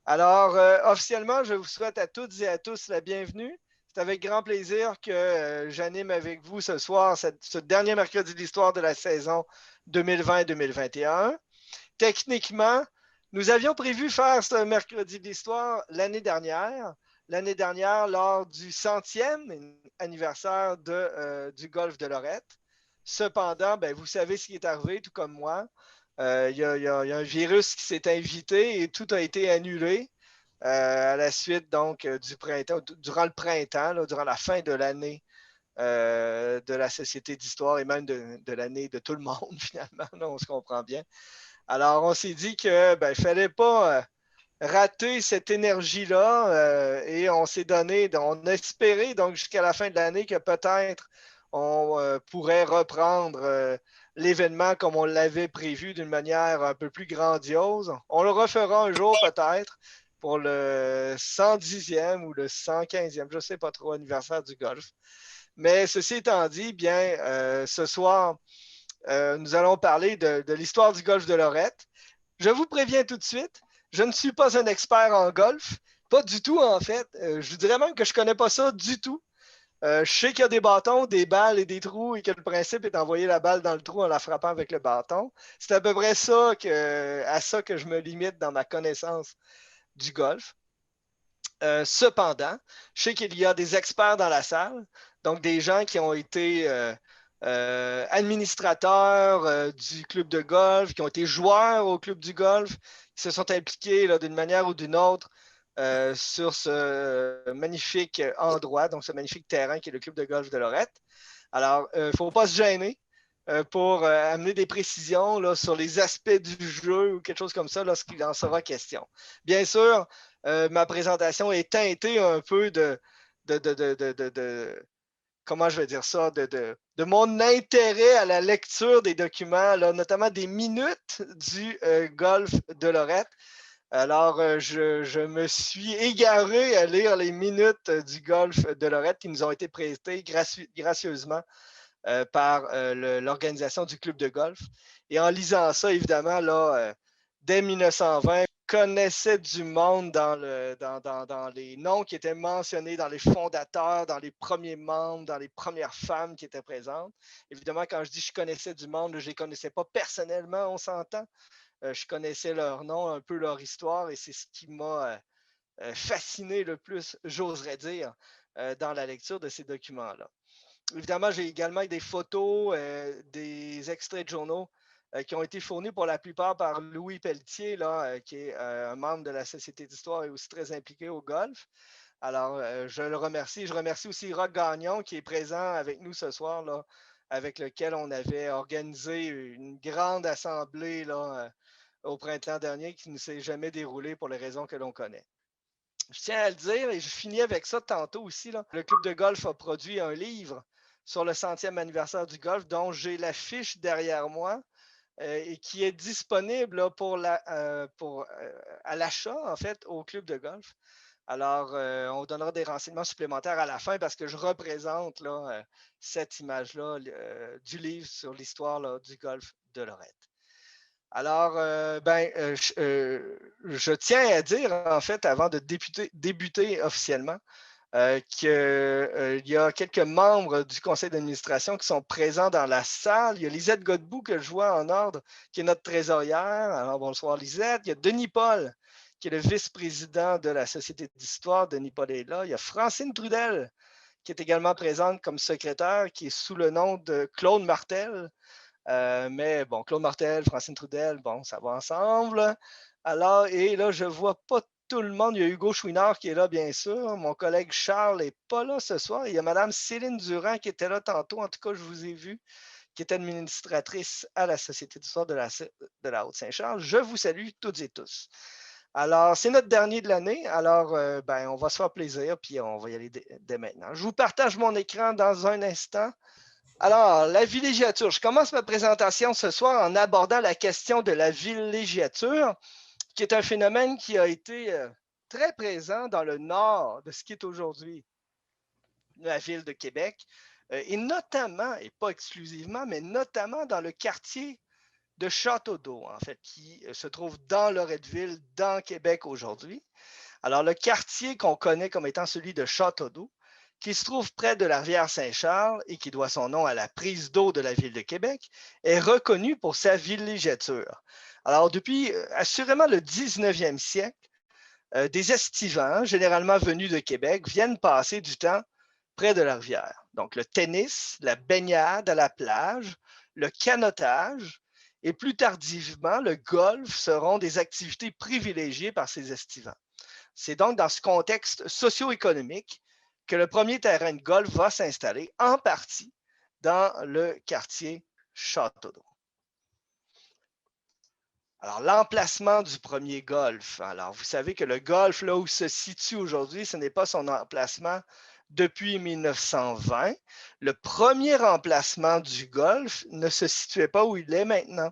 Alors, officiellement, je vous souhaite à toutes et à tous la bienvenue. C'est avec grand plaisir que j'anime avec vous ce soir ce dernier mercredi de l'histoire de la saison 2020-2021. Techniquement, nous avions prévu faire ce mercredi de l'histoire l'année dernière lors du centième anniversaire du golfe de Lorette. Cependant, ben, vous savez ce qui est arrivé, tout comme moi. Il y a un virus qui s'est invité et tout a été annulé à la suite donc du printemps, durant le printemps, là, durant la fin de l'année de la Société d'histoire et même de l'année de tout le monde, finalement. Là, on se comprend bien. Alors, on s'est dit qu'il ne fallait pas rater cette énergie-là et on s'est donné, on a espéré donc jusqu'à la fin de l'année que peut-être on pourrait reprendre l'événement comme on l'avait prévu d'une manière un peu plus grandiose. On le refera un jour peut-être pour le 110e ou le 115e, je ne sais pas trop, anniversaire du golf. Mais ceci étant dit, bien, ce soir, nous allons parler de l'histoire du golfe de Lorette. Je vous préviens tout de suite, je ne suis pas un expert en golf, pas du tout en fait. Je vous dirais même que je ne connais pas ça du tout. Je sais qu'il y a des bâtons, des balles et des trous et que le principe est d'envoyer la balle dans le trou en la frappant avec le bâton. C'est à peu près à ça que je me limite dans ma connaissance du golf. Cependant, je sais qu'il y a des experts dans la salle, donc des gens qui ont été administrateurs du club de golf, qui ont été joueurs au club du golf, qui se sont impliqués d'une manière ou d'une autre sur ce magnifique endroit, donc ce magnifique terrain qui est le club de golf de Lorette. Alors, il ne faut pas se gêner pour amener des précisions là, sur les aspects du jeu ou quelque chose comme ça lorsqu'il en sera question. Bien sûr, ma présentation est teintée un peu de comment je vais dire ça, de mon intérêt à la lecture des documents, là, notamment des minutes du golfe de Lorette. Alors, je me suis égaré à lire les minutes du golfe de Lorette qui nous ont été prêtées gracieusement par l'organisation du club de golf. Et en lisant ça, évidemment, là, dès 1920, connaissait du monde dans les noms qui étaient mentionnés, dans les fondateurs, dans les premiers membres, dans les premières femmes qui étaient présentes. Évidemment, quand je dis je connaissais du monde, je ne les connaissais pas personnellement, on s'entend. Je connaissais leur nom, un peu leur histoire, et c'est ce qui m'a fasciné le plus, j'oserais dire, dans la lecture de ces documents-là. Évidemment, j'ai également des photos, des extraits de journaux qui ont été fournis pour la plupart par Louis Pelletier, là, qui est un membre de la Société d'histoire et aussi très impliqué au golf. Alors, je le remercie. Je remercie aussi Roch Gagnon qui est présent avec nous ce soir, là, avec lequel on avait organisé une grande assemblée là, au printemps dernier qui ne s'est jamais déroulée pour les raisons que l'on connaît. Je tiens à le dire et je finis avec ça tantôt aussi. Là. Le club de golf a produit un livre sur le centième anniversaire du golf dont j'ai l'affiche derrière moi et qui est disponible là, à l'achat en fait au club de golf. Alors, on donnera des renseignements supplémentaires à la fin parce que je représente là, cette image-là du livre sur l'histoire du golf de Lorette. Alors, je tiens à dire, en fait, avant de débuter officiellement, qu'il y a quelques membres du conseil d'administration qui sont présents dans la salle. Il y a Lisette Godbout que je vois en ordre, qui est notre trésorière. Alors, bonsoir Lisette. Il y a Denis Paul, qui est le vice-président de la Société d'histoire. Denis Paul est là. Il y a Francine Trudel, qui est également présente comme secrétaire, qui est sous le nom de Claude Martel. Mais bon, Claude Martel, Francine Trudel, bon, ça va ensemble. Alors, et là, je ne vois pas tout le monde. Il y a Hugo Chouinard qui est là, bien sûr. Mon collègue Charles n'est pas là ce soir. Il y a Mme Céline Durand qui était là tantôt. En tout cas, je vous ai vu, qui est administratrice à la Société d'histoire de la Haute-Saint-Charles. Je vous salue toutes et tous. Alors, c'est notre dernier de l'année. Alors, on va se faire plaisir, puis on va y aller dès maintenant. Je vous partage mon écran dans un instant. Alors, la villégiature. Je commence ma présentation ce soir en abordant la question de la villégiature, qui est un phénomène qui a été très présent dans le nord de ce qui est aujourd'hui la ville de Québec, et notamment, et pas exclusivement, mais notamment dans le quartier de château d'eau, en fait, qui se trouve dans Loretteville, dans Québec aujourd'hui. Alors, le quartier qu'on connaît comme étant celui de Château-d'Eau, qui se trouve près de la rivière Saint-Charles et qui doit son nom à la prise d'eau de la ville de Québec, est reconnu pour sa villégiature. Alors, depuis assurément le 19e siècle, des estivants, généralement venus de Québec, viennent passer du temps près de la rivière. Donc, le tennis, la baignade à la plage, le canotage et plus tardivement, le golf seront des activités privilégiées par ces estivants. C'est donc dans ce contexte socio-économique que le premier terrain de golf va s'installer en partie dans le quartier Château-d'Eau. Alors, l'emplacement du premier golf. Alors, vous savez que le golf, là où se situe aujourd'hui, ce n'est pas son emplacement depuis 1920. Le premier emplacement du golf ne se situait pas où il est maintenant.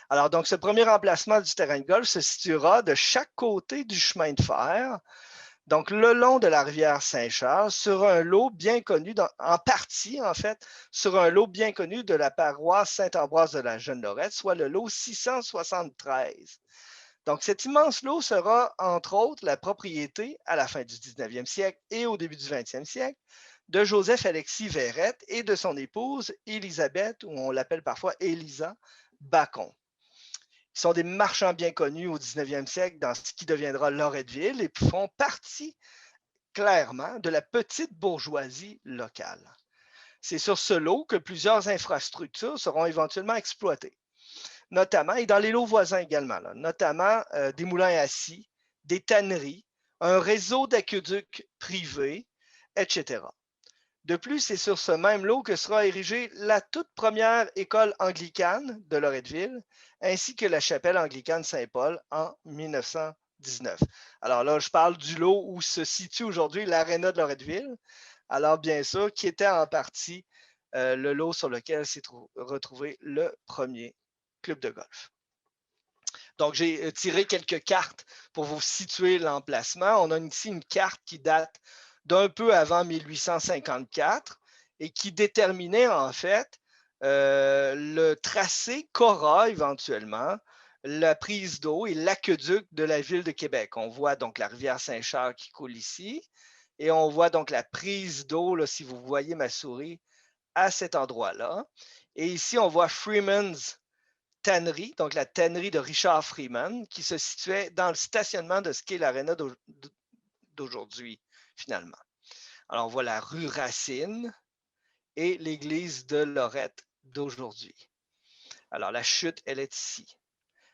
Alors, donc, ce premier emplacement du terrain de golf se situera de chaque côté du chemin de fer, donc le long de la rivière Saint-Charles, sur un lot bien connu, en partie, en fait, sur un lot bien connu de la paroisse Saint-Ambroise de la Jeune-Lorette, soit le lot 673. Donc, cet immense lot sera, entre autres, la propriété, à la fin du 19e siècle et au début du 20e siècle, de Joseph-Alexis Verrette et de son épouse, Élisabeth, ou on l'appelle parfois Élisa Bacon. Ils sont des marchands bien connus au 19e siècle dans ce qui deviendra Loretteville et font partie clairement de la petite bourgeoisie locale. C'est sur ce lot que plusieurs infrastructures seront éventuellement exploitées, notamment, et dans les lots voisins également, là, notamment des moulins à scie, des tanneries, un réseau d'aqueducs privés, etc. De plus, c'est sur ce même lot que sera érigée la toute première école anglicane de Loretteville, ainsi que la chapelle anglicane Saint-Paul en 1919. Alors là, je parle du lot où se situe aujourd'hui l'aréna de Loretteville. Alors bien sûr, qui était en partie le lot sur lequel s'est retrouvé le premier club de golf. Donc, j'ai tiré quelques cartes pour vous situer l'emplacement. On a ici une carte qui date d'un peu avant 1854 et qui déterminait en fait le tracé qu'aura éventuellement la prise d'eau et l'aqueduc de la ville de Québec. On voit donc la rivière Saint-Charles qui coule ici et on voit donc la prise d'eau, si vous voyez ma souris, à cet endroit-là. Et ici, on voit Freeman's tannerie, donc la tannerie de Richard Freeman, qui se situait dans le stationnement de ce qu'est l'aréna d'aujourd'hui, finalement. Alors, on voit la rue Racine et l'église de Lorette d'aujourd'hui. Alors, la chute, elle est ici.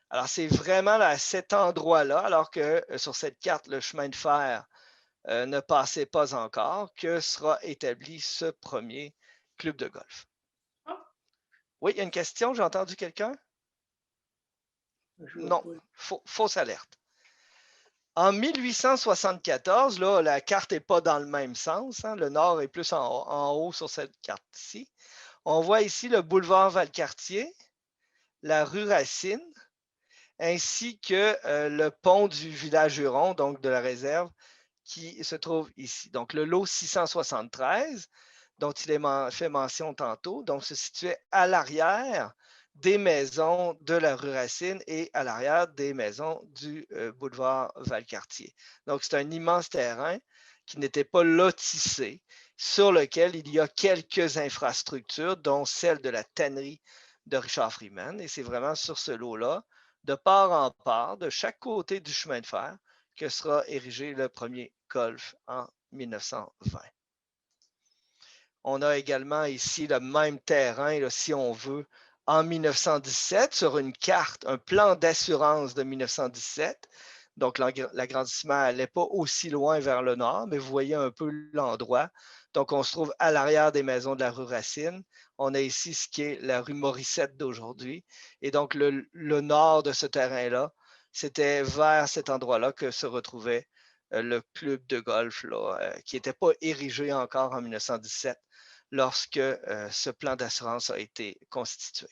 Alors, c'est vraiment à cet endroit-là, alors que sur cette carte, le chemin de fer ne passait pas encore, que sera établi ce premier club de golf. Oui, il y a une question, j'ai entendu quelqu'un? Non, fausse alerte. En 1874, là, la carte n'est pas dans le même sens. Hein, le nord est plus en haut sur cette carte-ci. On voit ici le boulevard Valcartier, la rue Racine, ainsi que le pont du village Huron, donc de la réserve, qui se trouve ici. Donc, le lot 673, dont il est fait mention tantôt, donc se situait à l'arrière des maisons de la rue Racine et à l'arrière des maisons du boulevard Valcartier. Donc, c'est un immense terrain qui n'était pas lotissé, sur lequel il y a quelques infrastructures, dont celle de la tannerie de Richard Freeman. Et c'est vraiment sur ce lot-là, de part en part, de chaque côté du chemin de fer, que sera érigé le premier golf en 1920. On a également ici le même terrain, là, si on veut, en 1917, sur une carte, un plan d'assurance de 1917. Donc, l'agrandissement n'allait pas aussi loin vers le nord, mais vous voyez un peu l'endroit. Donc, on se trouve à l'arrière des maisons de la rue Racine. On a ici ce qui est la rue Morissette d'aujourd'hui. Et donc, le nord de ce terrain-là, c'était vers cet endroit-là que se retrouvait le club de golf, là, qui n'était pas érigé encore en 1917 lorsque ce plan d'assurance a été constitué.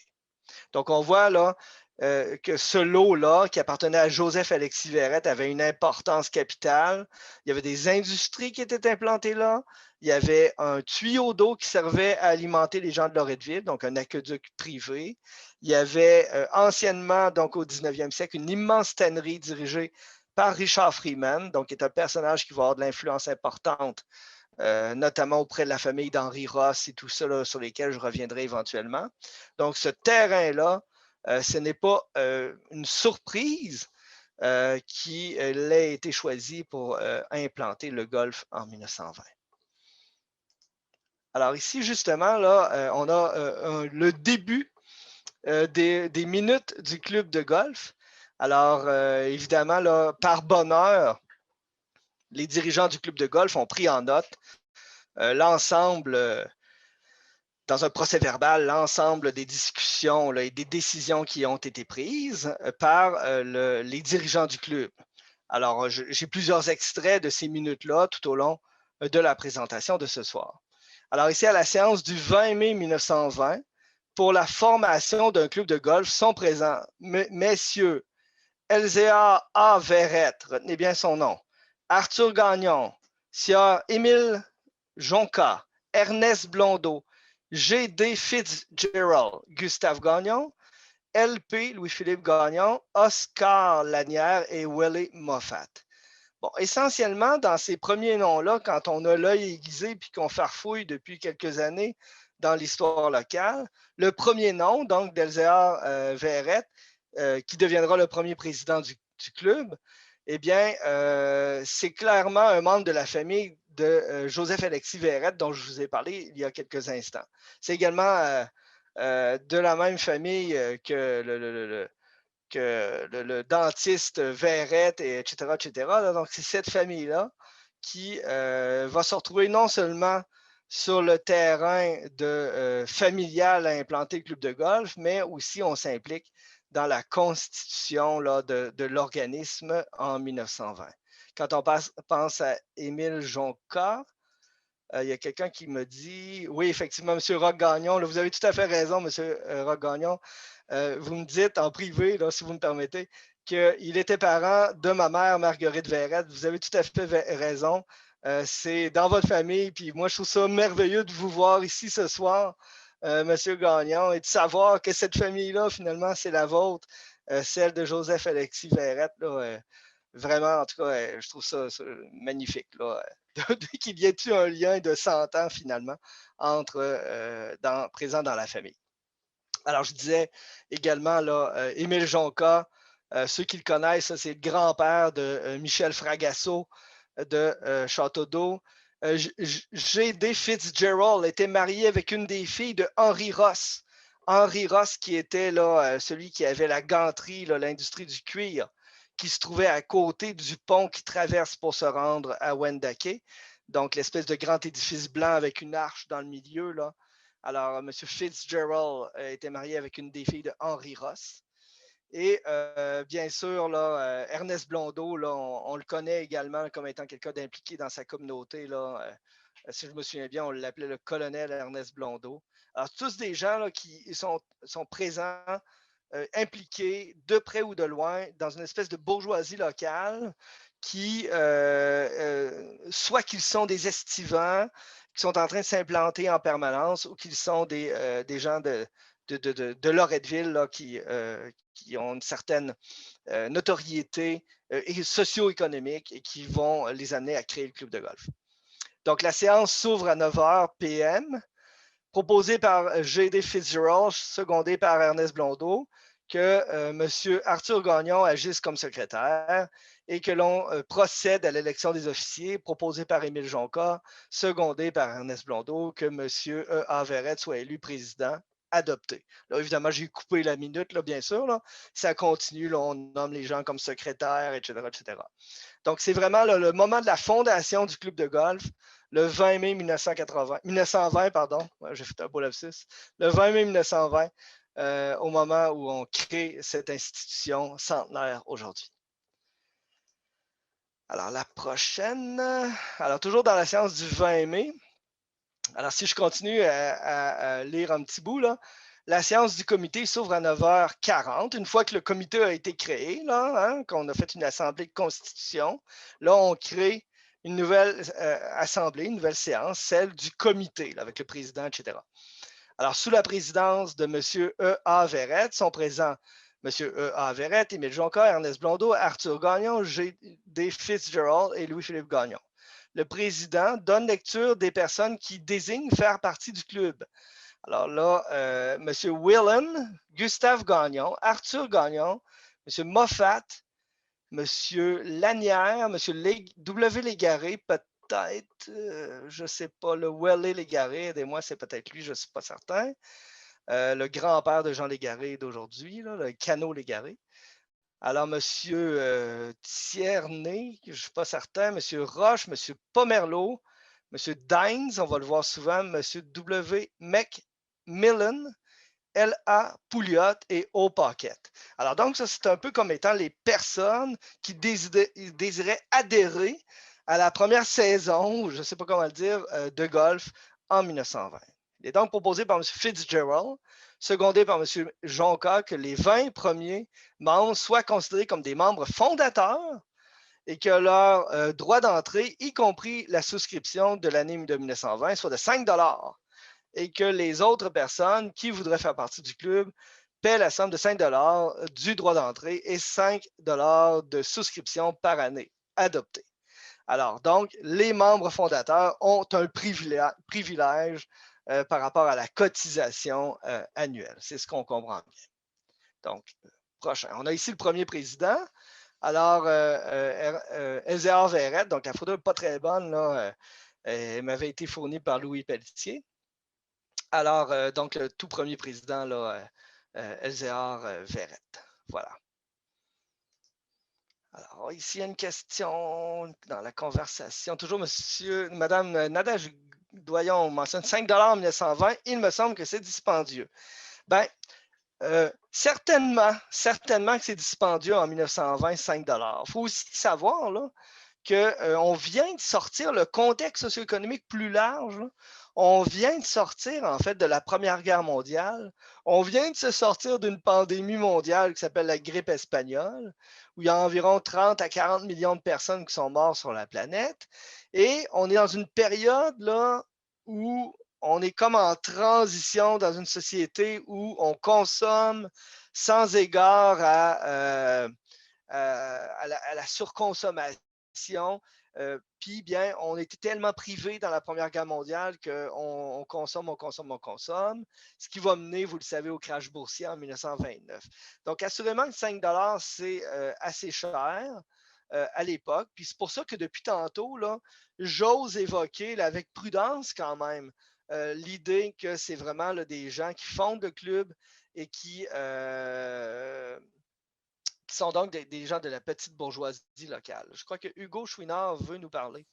Donc, on voit là que ce lot-là, qui appartenait à Joseph-Alexis Verrette, avait une importance capitale. Il y avait des industries qui étaient implantées là. Il y avait un tuyau d'eau qui servait à alimenter les gens de Loretteville, donc un aqueduc privé. Il y avait anciennement, donc au 19e siècle, une immense tannerie dirigée par Richard Freeman, donc qui est un personnage qui va avoir de l'influence importante, notamment auprès de la famille d'Henri Ross et tout ça, là, sur lesquels je reviendrai éventuellement. Donc, ce terrain-là, ce n'est pas une surprise qu'il ait été choisi pour implanter le golf en 1920. Alors ici, justement, là, on a le début des minutes du club de golf. Alors, évidemment, là, par bonheur, les dirigeants du club de golf ont pris en note l'ensemble, dans un procès verbal, l'ensemble des discussions là, et des décisions qui ont été prises par les dirigeants du club. Alors, j'ai plusieurs extraits de ces minutes-là tout au long de la présentation de ce soir. Alors, ici, à la séance du 20 mai 1920, pour la formation d'un club de golf, sont présents messieurs Elzéar A. Verrette, retenez bien son nom, Arthur Gagnon, Sieur Émile Jonca, Ernest Blondeau, G.D. Fitzgerald, Gustave Gagnon, L.P. Louis-Philippe Gagnon, Oscar Lanière et Willie Moffat. Bon, essentiellement, dans ces premiers noms-là, quand on a l'œil aiguisé puis qu'on farfouille depuis quelques années dans l'histoire locale, le premier nom, donc d'Elzéar Verrette, qui deviendra le premier président du club, eh bien, c'est clairement un membre de la famille de Joseph-Alexis Verrette, dont je vous ai parlé il y a quelques instants. C'est également de la même famille que le dentiste Verrette, etc., etc. Donc, c'est cette famille-là qui va se retrouver non seulement sur le terrain familial à implanter le club de golf, mais aussi on s'implique dans la constitution là, de l'organisme en 1920. Quand on pense à Émile Jonca, il y a quelqu'un qui me dit, oui, effectivement, M. Roch-Gagnon, vous avez tout à fait raison, M. Roch-Gagnon. Vous me dites en privé, là, si vous me permettez, qu'il était parent de ma mère, Marguerite Verrette. Vous avez tout à fait raison. C'est dans votre famille. Puis moi, je trouve ça merveilleux de vous voir ici ce soir, M. Gagnon, et de savoir que cette famille-là, finalement, c'est la vôtre, celle de Joseph-Alexis Verrette. Là, vraiment, en tout cas, je trouve ça magnifique. Là, qu'il y ait eu un lien de 100 ans, finalement, présent dans la famille. Alors, je disais également, là, Émile Jonca, ceux qui le connaissent, c'est le grand-père de Michel Fragasso de Château-d'Eau. G.D. Fitzgerald était marié avec une des filles de Henri Ross. Henri Ross, qui était là, celui qui avait la ganterie, l'industrie du cuir, qui se trouvait à côté du pont qui traverse pour se rendre à Wendake. Donc, l'espèce de grand édifice blanc avec une arche dans le milieu, là. Alors, M. Fitzgerald était marié avec une des filles de Henri Ross. Et bien sûr, là, Ernest Blondeau, là, on le connaît également comme étant quelqu'un d'impliqué dans sa communauté. Là, si je me souviens bien, on l'appelait le colonel Ernest Blondeau. Alors, tous des gens là, qui sont présents, impliqués de près ou de loin dans une espèce de bourgeoisie locale qui, soit qu'ils sont des estivants, qui sont en train de s'implanter en permanence, ou qu'ils sont des gens de Loretteville là, qui ont une certaine notoriété socio-économique et qui vont les amener à créer le club de golf. Donc, la séance s'ouvre à 9h p.m., proposée par G.D. Fitzgerald, secondé par Ernest Blondeau, que M. Arthur Gagnon agisse comme secrétaire et que l'on procède à l'élection des officiers, proposé par Émile Jonca, secondé par Ernest Blondeau, que M. E.A. Verrette soit élu président, adopté. Là, évidemment, j'ai coupé la minute, là, bien sûr. Là. Ça continue, là, on nomme les gens comme secrétaires, etc., etc. Donc, c'est vraiment là, le moment de la fondation du club de golf, le 20 mai 1920, pardon, j'ai fait un beau lapsus, le 20 mai 1920, au moment où on crée cette institution centenaire aujourd'hui. Alors, la prochaine, alors toujours dans la séance du 20 mai, alors si je continue à lire un petit bout, là, la séance du comité s'ouvre à 9h40. Une fois que le comité a été créé, qu'on a fait une assemblée de constitution, là, on crée une nouvelle assemblée, une nouvelle séance, celle du comité, là, avec le président, etc. Alors, sous la présidence de M. E.A. Verrette, sont présents M. E.A. Verrette, Émile Jonca, Ernest Blondeau, Arthur Gagnon, G.D. Fitzgerald et Louis-Philippe Gagnon. Le président donne lecture des personnes qui désignent faire partie du club. Alors là, M. Whelan, Gustave Gagnon, Arthur Gagnon, M. Moffat, M. Lanière, M. W. Légaré, peut-être, je ne sais pas, le Welly Légaré, aidez-moi, c'est peut-être lui, je ne suis pas certain. Le grand-père de Jean Légaré d'aujourd'hui, le Canot Légaré. Alors, M. Tierney, je ne suis pas certain, M. Roche, M. Pomerleau, M. Dines, on va le voir souvent, M. W. McMillan, L.A. Pouliot et O. Paquette. Alors, donc, ça, c'est un peu comme étant les personnes qui désiraient adhérer à la première saison, ou je ne sais pas comment le dire, de golf en 1920. Il est donc proposé par M. Fitzgerald, secondé par M. Jonca, que les 20 premiers membres soient considérés comme des membres fondateurs et que leur droit d'entrée, y compris la souscription de l'année de 1920, soit de 5 $ et que les autres personnes qui voudraient faire partie du club paient la somme de 5 $ du droit d'entrée et 5 $ de souscription par année adoptée. Alors, donc, les membres fondateurs ont un privilège par rapport à la cotisation annuelle. C'est ce qu'on comprend bien. Donc, prochain. On a ici le premier président. Alors, Elzéar Verrette, donc la photo n'est pas très bonne, là, elle m'avait été fournie par Louis Pelletier. Alors, donc, le tout premier président, là, Elzéar Verrette. Voilà. Alors, ici, il y a une question dans la conversation. Toujours Madame Nadège Doyon mentionne 5 $ en 1920. Il me semble que c'est dispendieux. Bien, certainement que c'est dispendieux en 1920, 5 $. Il faut aussi savoir là, qu'on vient de sortir le contexte socio-économique plus large. Là. On vient de sortir, en fait, de la Première Guerre mondiale. On vient de se sortir d'une pandémie mondiale qui s'appelle la grippe espagnole, où il y a environ 30 à 40 millions de personnes qui sont mortes sur la planète. Et on est dans une période là, où on est comme en transition dans une société où on consomme sans égard à la surconsommation. Puis, bien, on était tellement privés dans la Première Guerre mondiale qu'on consomme, ce qui va mener, vous le savez, au crash boursier en 1929. Donc, assurément que 5 $, c'est assez cher à l'époque. Puis c'est pour ça que depuis tantôt, là, j'ose évoquer, là, avec prudence quand même, l'idée que c'est vraiment là, des gens qui fondent le club et qui sont donc des gens de la petite bourgeoisie locale. Je crois que Hugo Chouinard veut nous parler.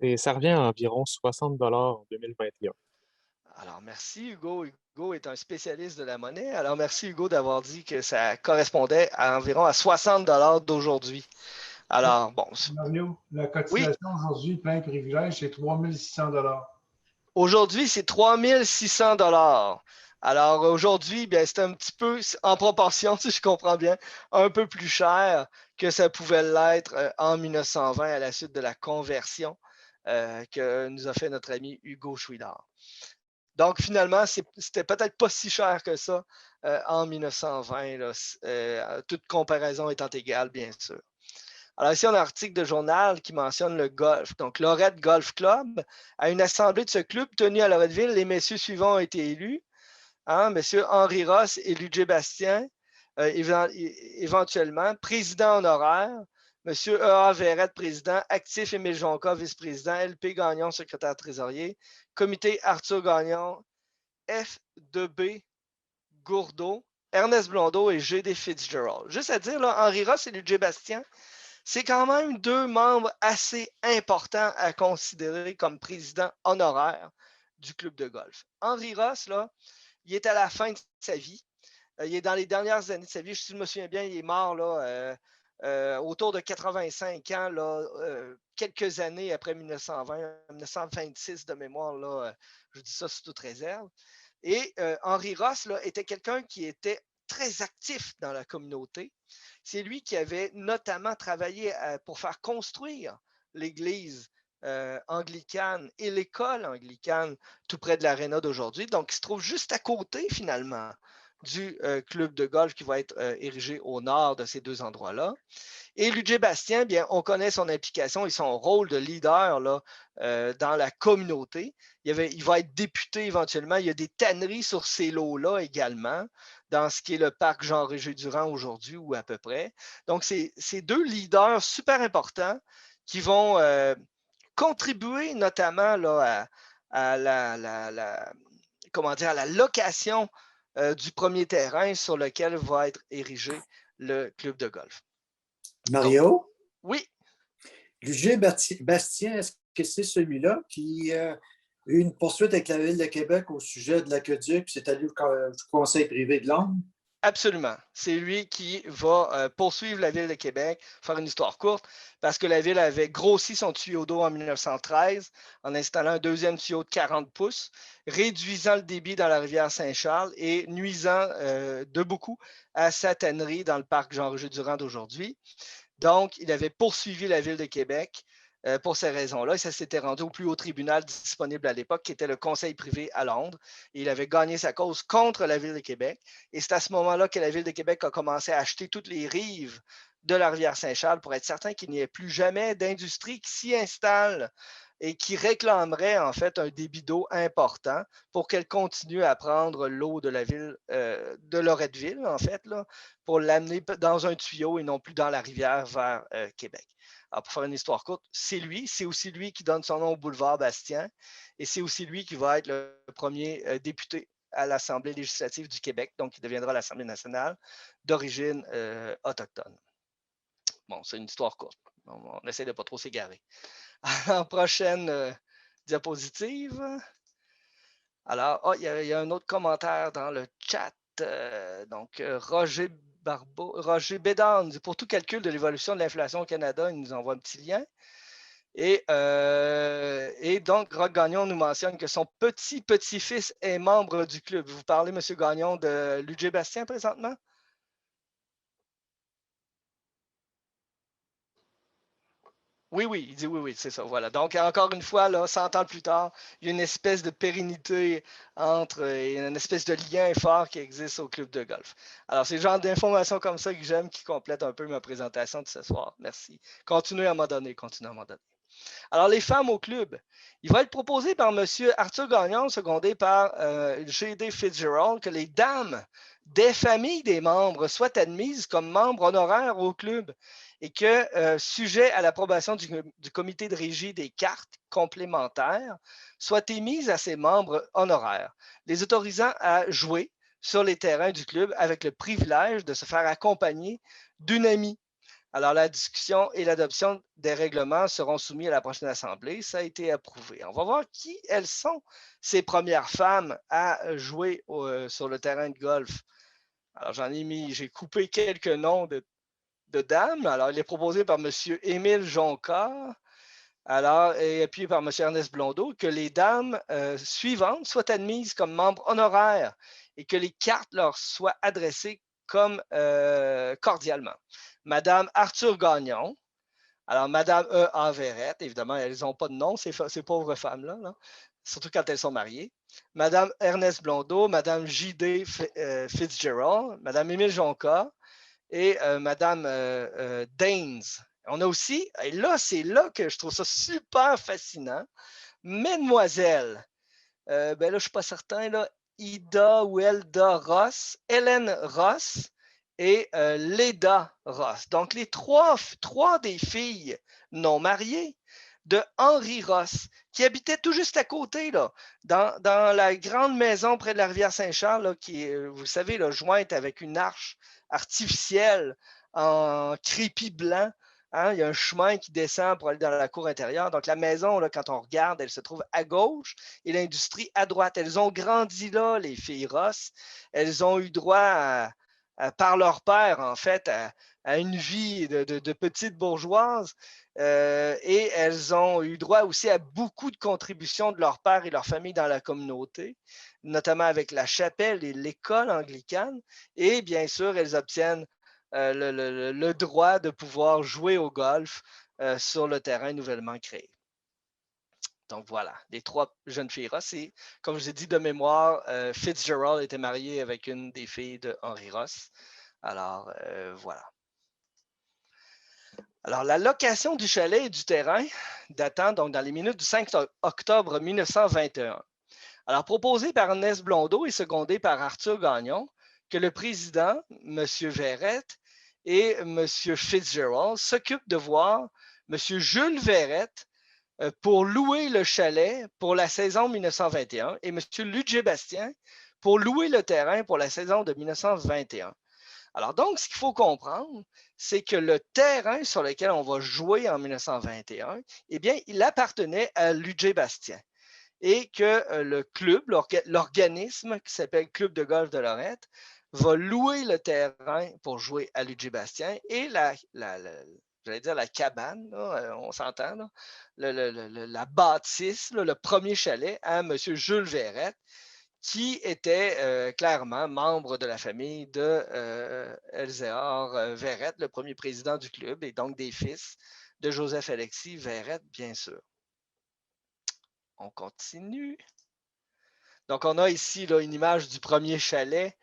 Et ça revient à environ 60 $ en 2021. Alors, merci Hugo. Hugo est un spécialiste de la monnaie. Alors, merci Hugo d'avoir dit que ça correspondait à environ à 60 $ d'aujourd'hui. Alors, bon. Mario, la Oui, cotisation aujourd'hui, plein privilège, c'est 3 600 $. aujourd'hui, c'est 3 600 $. Alors, aujourd'hui, bien, c'est un petit peu, en proportion, si je comprends bien, un peu plus cher que ça pouvait l'être en 1920 à la suite de la conversion que nous a fait notre ami Hugo Chouinard. Donc, finalement, c'était peut-être pas si cher que ça en 1920, là, toute comparaison étant égale, bien sûr. Alors, ici, on a un article de journal qui mentionne le golf. Donc, Lorette Golf Club. À une assemblée de ce club tenue à Loretteville, les messieurs suivants ont été élus. Messieurs Henri Ross et Ludger Bastien, éventuellement. Président honoraire. Monsieur E.A. Verrette, président. Actif Émile Jonca, vice-président. L.P. Gagnon, secrétaire trésorier. Comité Arthur Gagnon. F.B. Gourdeau. Ernest Blondeau et G.D. Fitzgerald. Juste à dire, là, Henri Ross et Ludger Bastien, c'est quand même deux membres assez importants à considérer comme président honoraire du club de golf. Henri Ross, là, il est à la fin de sa vie. Il est dans les dernières années de sa vie. Si je me souviens bien, il est mort là, autour de 85 ans, là, quelques années après 1920, 1926 de mémoire. Là, je dis ça sous toute réserve. Et Henri Ross là, était quelqu'un qui était très actif dans la communauté. C'est lui qui avait notamment travaillé pour faire construire l'église anglicane et l'école anglicane tout près de l'aréna d'aujourd'hui. Donc, il se trouve juste à côté, finalement, du club de golf qui va être érigé au nord de ces deux endroits-là. Et Ludger Bastien, bien, on connaît son implication et son rôle de leader là, dans la communauté. Il va être député éventuellement. Il y a des tanneries sur ces lots-là également, dans ce qui est le parc Jean-Régé-Durand aujourd'hui ou à peu près. Donc, c'est deux leaders super importants qui vont contribuer notamment là, à comment dire, à la location du premier terrain sur lequel va être érigé le club de golf. Mario? Oui. Ludger Bastien, est-ce que c'est celui-là qui a eu une poursuite avec la Ville de Québec au sujet de l'aqueduc, puis c'est allé au Conseil privé de Londres? Absolument. C'est lui qui va poursuivre la Ville de Québec, faire une histoire courte, parce que la Ville avait grossi son tuyau d'eau en 1913 en installant un deuxième tuyau de 40 pouces, réduisant le débit dans la rivière Saint-Charles et nuisant de beaucoup à sa tannerie dans le parc Jean-Roger-Durand d'aujourd'hui. Donc, il avait poursuivi la Ville de Québec pour ces raisons-là. Et ça s'était rendu au plus haut tribunal disponible à l'époque, qui était le Conseil privé à Londres. Et il avait gagné sa cause contre la Ville de Québec. Et c'est à ce moment-là que la Ville de Québec a commencé à acheter toutes les rives de la rivière Saint-Charles pour être certain qu'il n'y ait plus jamais d'industrie qui s'y installe et qui réclamerait en fait un débit d'eau important pour qu'elle continue à prendre l'eau de la ville de Loretteville, en fait, là, pour l'amener dans un tuyau et non plus dans la rivière vers Québec. Alors, pour faire une histoire courte, c'est aussi lui qui donne son nom au boulevard Bastien et c'est aussi lui qui va être le premier député à l'Assemblée législative du Québec, donc il deviendra l'Assemblée nationale d'origine autochtone. Bon, c'est une histoire courte. On essaie de ne pas trop s'égarer. En prochaine diapositive. Alors, il y a un autre commentaire dans le chat. Donc, Roger Bédard, pour tout calcul de l'évolution de l'inflation au Canada, il nous envoie un petit lien. Et donc, Roch Gagnon nous mentionne que son petit-petit-fils est membre du club. Vous parlez, M. Gagnon, de Ludger Bastien présentement? Oui, il dit oui, c'est ça, voilà. Donc, encore une fois, là, 100 ans plus tard, il y a une espèce de pérennité et une espèce de lien fort qui existe au club de golf. Alors, c'est le genre d'informations comme ça que j'aime qui complètent un peu ma présentation de ce soir. Merci. Continuez à m'en donner. Alors, les femmes au club, il va être proposé par M. Arthur Gagnon, secondé par G.D. Fitzgerald, que les dames des familles des membres soient admises comme membres honoraires au club et que, sujet à l'approbation du comité de régie des cartes complémentaires, soient émises à ces membres honoraires, les autorisant à jouer sur les terrains du club avec le privilège de se faire accompagner d'une amie. Alors, la discussion et l'adoption des règlements seront soumis à la prochaine Assemblée. Ça a été approuvé. On va voir qui elles sont, ces premières femmes à jouer sur le terrain de golf. Alors, j'ai coupé quelques noms de dames. Alors, il est proposé par M. Émile Jonca, et puis par M. Ernest Blondeau, que les dames suivantes soient admises comme membres honoraires et que les cartes leur soient adressées comme cordialement. Madame Arthur Gagnon, alors Madame E.A. Verrette, évidemment, elles n'ont pas de nom, ces pauvres femmes-là, là, surtout quand elles sont mariées. Madame Ernest Blondeau, Madame J.D. Fitzgerald, Madame Émile Jonca et Madame Daines. On a aussi, et là, c'est là que je trouve ça super fascinant, Mesdemoiselles. Ben là, je ne suis pas certain, là, Ida ou Elda Ross, Hélène Ross et Leda Ross. Donc, les trois des filles non mariées de Henri Ross, qui habitait tout juste à côté, là, dans la grande maison près de la rivière Saint-Charles, qui est, vous savez, là, jointe avec une arche artificielle en crépi blanc. Hein, il y a un chemin qui descend pour aller dans la cour intérieure. Donc, la maison, là, quand on regarde, elle se trouve à gauche et l'industrie à droite. Elles ont grandi là, les filles Ross. Elles ont eu droit par leur père, en fait, à une vie de petite bourgeoise. Et elles ont eu droit aussi à beaucoup de contributions de leur père et leur famille dans la communauté, notamment avec la chapelle et l'école anglicane. Et bien sûr, elles obtiennent le droit de pouvoir jouer au golf sur le terrain nouvellement créé. Donc voilà, les 3 jeunes filles Ross. Et comme je vous ai dit de mémoire, Fitzgerald était marié avec une des filles de Henry Ross. Alors voilà. Alors, la location du chalet et du terrain datant donc dans les minutes du 5 octobre 1921. Alors, proposé par Ernest Blondeau et secondé par Arthur Gagnon, que le président, M. Verrette, et M. Fitzgerald s'occupent de voir M. Jules Verrette pour louer le chalet pour la saison 1921 et M. Ludger Bastien pour louer le terrain pour la saison de 1921. Alors donc, ce qu'il faut comprendre, c'est que le terrain sur lequel on va jouer en 1921, eh bien, il appartenait à Ludger Bastien et que le club, l'organisme qui s'appelle Club de golf de Lorette, va louer le terrain pour jouer à Ludger Bastien et j'allais dire la cabane, là, on s'entend, là, la bâtisse, là, le premier chalet à M. Jules Verrette, qui était clairement membre de la famille de Elzéar Verrette, le premier président du club, et donc des fils de Joseph-Alexis Verrette, bien sûr. On continue. Donc, on a ici là, une image du premier chalet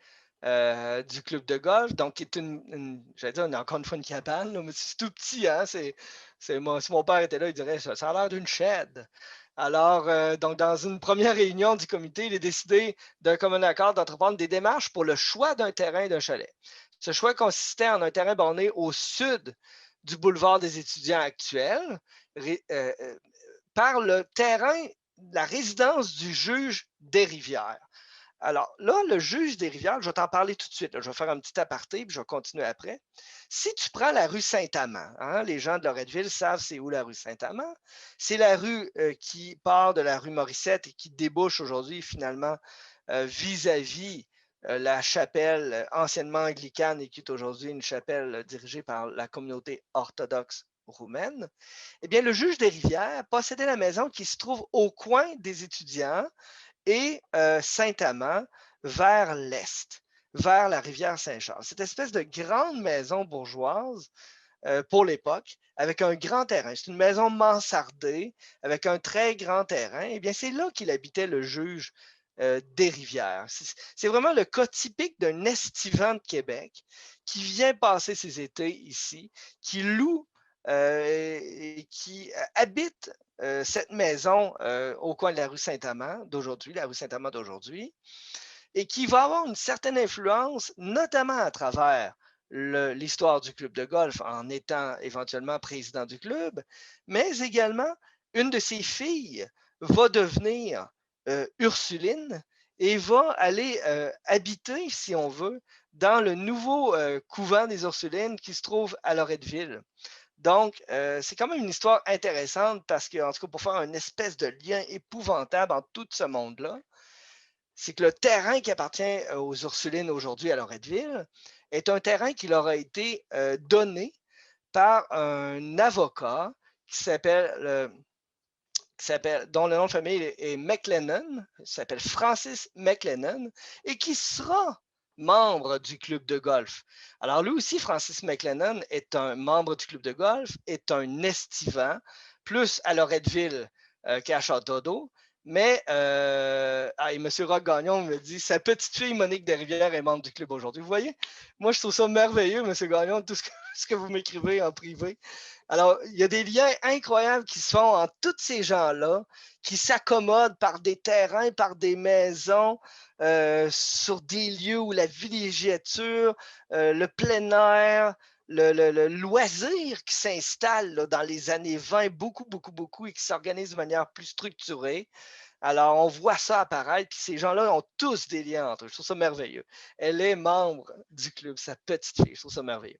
du club de golf, donc qui est j'allais dire, encore une fois une cabane, là, mais c'est tout petit, hein? Si mon père était là, il dirait ça a l'air d'une shed. Alors, donc, dans une première réunion du comité, il est décidé d'un commun accord d'entreprendre des démarches pour le choix d'un terrain et d'un chalet. Ce choix consistait en un terrain borné au sud du boulevard des étudiants actuel, par le terrain, la résidence du juge Desrivières. Alors là, le juge Desrivières, je vais t'en parler tout de suite. Là, je vais faire un petit aparté, puis je vais continuer après. Si tu prends la rue Saint-Amand, hein, les gens de Loretteville savent c'est où la rue Saint-Amand. C'est la rue qui part de la rue Morissette et qui débouche aujourd'hui finalement vis-à-vis la chapelle anciennement anglicane et qui est aujourd'hui une chapelle dirigée par la communauté orthodoxe roumaine. Eh bien, le juge Desrivières possédait la maison qui se trouve au coin des étudiants et Saint-Amand vers l'est, vers la rivière Saint-Charles. Cette espèce de grande maison bourgeoise pour l'époque, avec un grand terrain. C'est une maison mansardée, avec un très grand terrain. Eh bien, c'est là qu'il habitait le juge Desrivières. C'est vraiment le cas typique d'un estivant de Québec qui vient passer ses étés ici, qui loue et qui habite cette maison au coin de la rue Saint-Amand d'aujourd'hui, la rue Saint-Amand d'aujourd'hui, et qui va avoir une certaine influence, notamment à travers l'histoire du club de golf en étant éventuellement président du club, mais également une de ses filles va devenir Ursuline et va aller habiter, si on veut, dans le nouveau couvent des Ursulines qui se trouve à Loretteville. Donc, c'est quand même une histoire intéressante parce que, en tout cas, pour faire une espèce de lien épouvantable entre tout ce monde-là, c'est que le terrain qui appartient aux Ursulines aujourd'hui à Loretteville est un terrain qui leur a été donné par un avocat dont le nom de famille est McLennan, s'appelle Francis McLennan, et qui sera membre du club de golf. Alors lui aussi, Francis McLennan est un membre du club de golf, est un estivant, plus à Loretteville qu'à Château-d'Eau. Mais M. Roch Gagnon me dit sa petite fille Monique Desrivières est membre du club aujourd'hui. Vous voyez, moi je trouve ça merveilleux, M. Gagnon, tout ce que vous m'écrivez en privé. Alors, il y a des liens incroyables qui se font entre tous ces gens-là, qui s'accommodent par des terrains, par des maisons, sur des lieux où la villégiature, le plein air, le loisir qui s'installe dans les années 20, beaucoup, et qui s'organise de manière plus structurée. Alors, on voit ça apparaître, puis ces gens-là ont tous des liens entre eux. Je trouve ça merveilleux. Elle est membre du club, sa petite fille. Je trouve ça merveilleux.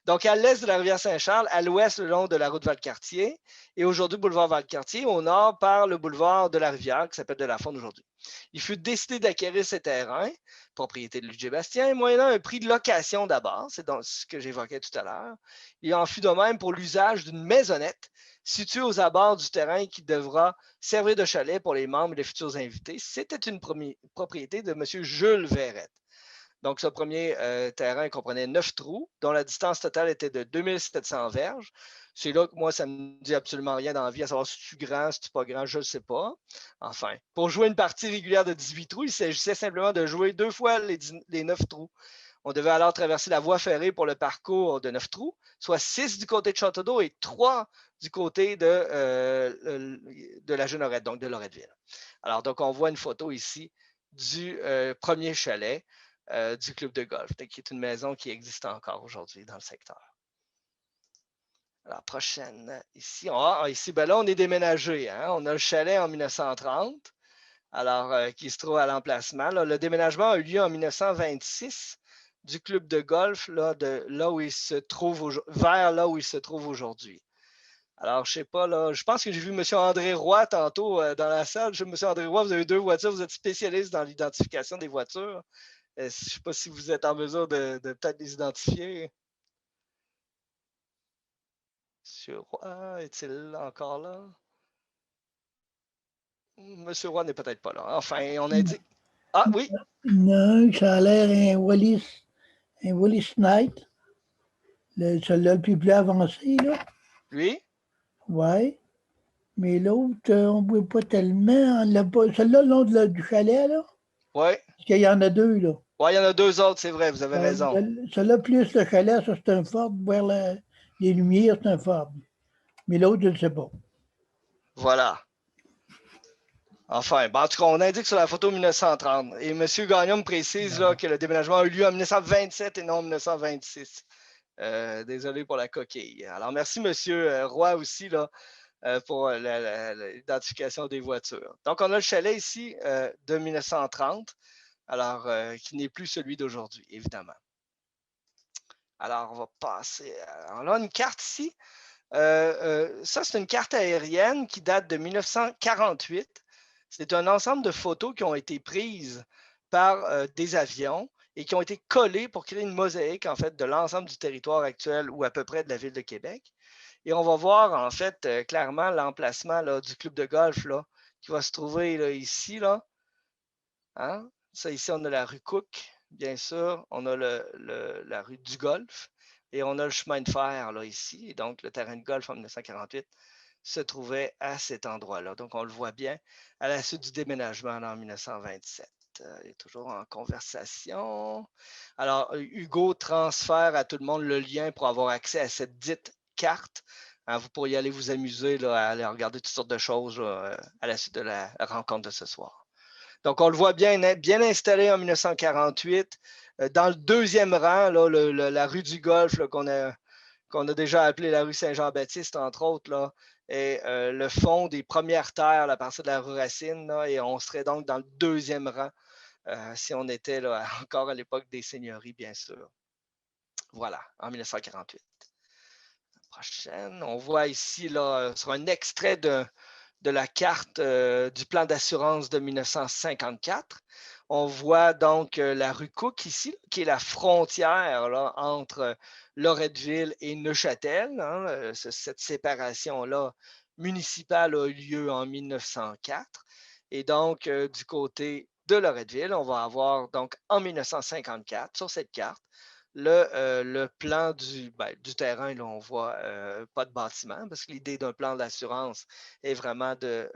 Donc, à l'est de la rivière Saint-Charles, à l'ouest, le long de la route Valcartier, et aujourd'hui, boulevard Valcartier, au nord, par le boulevard de la rivière, qui s'appelle de la Fonde aujourd'hui. Il fut décidé d'acquérir ces terrains, propriété de Louis Bastien, moyennant un prix de location d'abord, c'est donc ce que j'évoquais tout à l'heure. Il en fut de même pour l'usage d'une maisonnette située aux abords du terrain qui devra servir de chalet pour les membres et les futurs invités. C'était une propriété de M. Jules Verrette. Donc, ce premier terrain comprenait 9 trous, dont la distance totale était de 2700 verges. C'est là que moi, ça ne me dit absolument rien dans la vie, à savoir si tu es grand, si tu n'es pas grand, je ne sais pas. Enfin, pour jouer une partie régulière de 18 trous, il s'agissait simplement de jouer 2 fois les 9 trous. On devait alors traverser la voie ferrée pour le parcours de 9 trous, soit 6 du côté de Château-d'Eau et 3 du côté de la Jeune-Lorette, donc de Loretteville. Alors, donc, on voit une photo ici du premier chalet du club de golf, qui est une maison qui existe encore aujourd'hui dans le secteur. Alors, prochaine, ici, ben là, on est déménagé. Hein? On a le chalet en 1930, alors qui se trouve à l'emplacement. Le déménagement a eu lieu en 1926 du club de golf là où il se trouve vers là où il se trouve aujourd'hui. Alors, je ne sais pas, là, je pense que j'ai vu M. André Roy tantôt dans la salle. M. André Roy, vous avez 2 voitures, vous êtes spécialiste dans l'identification des voitures. Je ne sais pas si vous êtes en mesure de peut-être les identifier. Monsieur Roy, est-il encore là? Monsieur Roy n'est peut-être pas là. Enfin, on a dit... Ah, oui? Non, ça a l'air un Willis Knight. Celui-là le plus avancé, là. Lui? Oui. Mais l'autre, on ne voit pas tellement. Celui-là, le long du chalet, là. Oui. Parce qu'il y en a 2, là. Oui, il y en a 2 autres, c'est vrai, vous avez raison. Celui-là, plus le chalet, ça, c'est un Ford. Vers les lumières, c'est un Ford. Mais l'autre, je ne sais pas. Voilà. Enfin, en tout cas, on indique sur la photo 1930. Et M. Gagnon me précise là, que le déménagement a eu lieu en 1927 et non en 1926. Désolé pour la coquille. Alors, merci M. Roy aussi là, pour l'identification des voitures. Donc, on a le chalet ici de 1930, alors qui n'est plus celui d'aujourd'hui, évidemment. Alors, on va passer. Alors, on a une carte ici. Ça, c'est une carte aérienne qui date de 1948. C'est un ensemble de photos qui ont été prises par des avions et qui ont été collées pour créer une mosaïque, en fait, de l'ensemble du territoire actuel ou à peu près de la ville de Québec. Et on va voir, en fait, clairement l'emplacement du club de golf là, qui va se trouver là, ici. Là. Hein? Ça, ici, on a la rue Cook, bien sûr. On a la rue du Golf. Et on a le chemin de fer là, ici. Et donc, le terrain de golf en 1948 se trouvait à cet endroit-là. Donc, on le voit bien à la suite du déménagement là, en 1927. Il est toujours en conversation. Alors, Hugo transfère à tout le monde le lien pour avoir accès à cette dite carte. Hein, vous pourriez aller vous amuser là, à aller regarder toutes sortes de choses là, à la suite de la rencontre de ce soir. Donc, on le voit bien installé en 1948. Dans le deuxième rang, là, la rue du Golfe qu'on a déjà appelée la rue Saint-Jean-Baptiste, entre autres, là, est le fond des premières terres là, à partir de la rue Racine. Là, et on serait donc dans le deuxième rang si on était là, encore à l'époque des seigneuries, bien sûr. Voilà, en 1948. La prochaine, on voit ici là, sur un extrait de la carte du plan d'assurance de 1954. On voit donc la rue Cook ici, qui est la frontière là, entre Loretteville et Neuchâtel. Hein, cette séparation-là municipale a eu lieu en 1904. Et donc, du côté de Loretteville, on va avoir donc en 1954, sur cette carte, le plan du terrain, là, on voit pas de bâtiment, parce que l'idée d'un plan d'assurance est vraiment de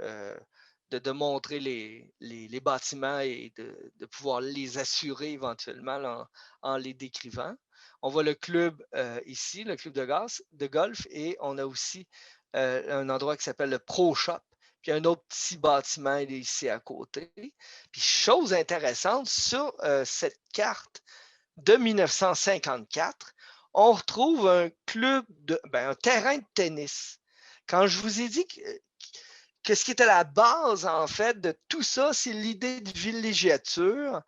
montrer les bâtiments et de pouvoir les assurer éventuellement là, en les décrivant. On voit le club ici, le club de golf, et on a aussi un endroit qui s'appelle le Pro Shop, puis un autre petit bâtiment il est ici à côté. Puis chose intéressante, sur cette carte de 1954, on retrouve un terrain de tennis. Quand je vous ai dit que ce qui était la base, en fait, de tout ça, c'est l'idée de villégiature.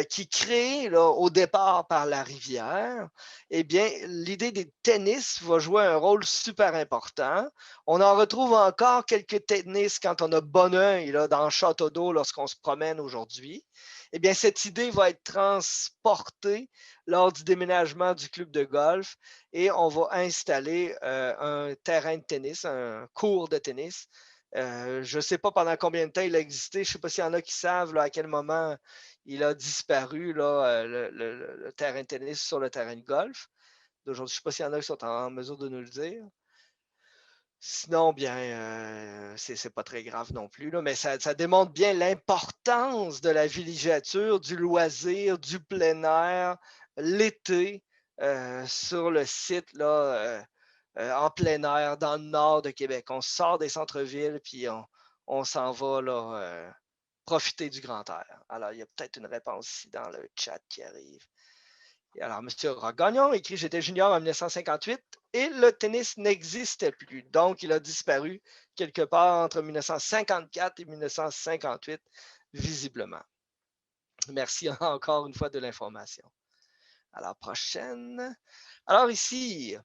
qui est créé là, au départ par la rivière, eh bien, l'idée des tennis va jouer un rôle super important. On en retrouve encore quelques tennis quand on a bon œil là, dans le château d'eau lorsqu'on se promène aujourd'hui. Eh bien, cette idée va être transportée lors du déménagement du club de golf et on va installer un terrain de tennis, un court de tennis. Je ne sais pas pendant combien de temps il a existé. Je ne sais pas s'il y en a qui savent là, à quel moment il a disparu, là, le terrain de tennis sur le terrain de golf. D'aujourd'hui, je ne sais pas s'il y en a qui sont en mesure de nous le dire. Sinon, bien, c'est pas très grave non plus, là, mais ça démontre bien l'importance de la villégiature, du loisir, du plein air, l'été, sur le site, là, en plein air, dans le nord de Québec. On sort des centres-villes, puis on s'en va là, profiter du grand air. Alors, il y a peut-être une réponse ici dans le chat qui arrive. Et alors, M. Rock-Gagnon écrit « J'étais junior en 1958 et le tennis n'existait plus. Donc, il a disparu quelque part entre 1954 et 1958, visiblement. » Merci encore une fois de l'information. Alors, prochaine. Alors, ici,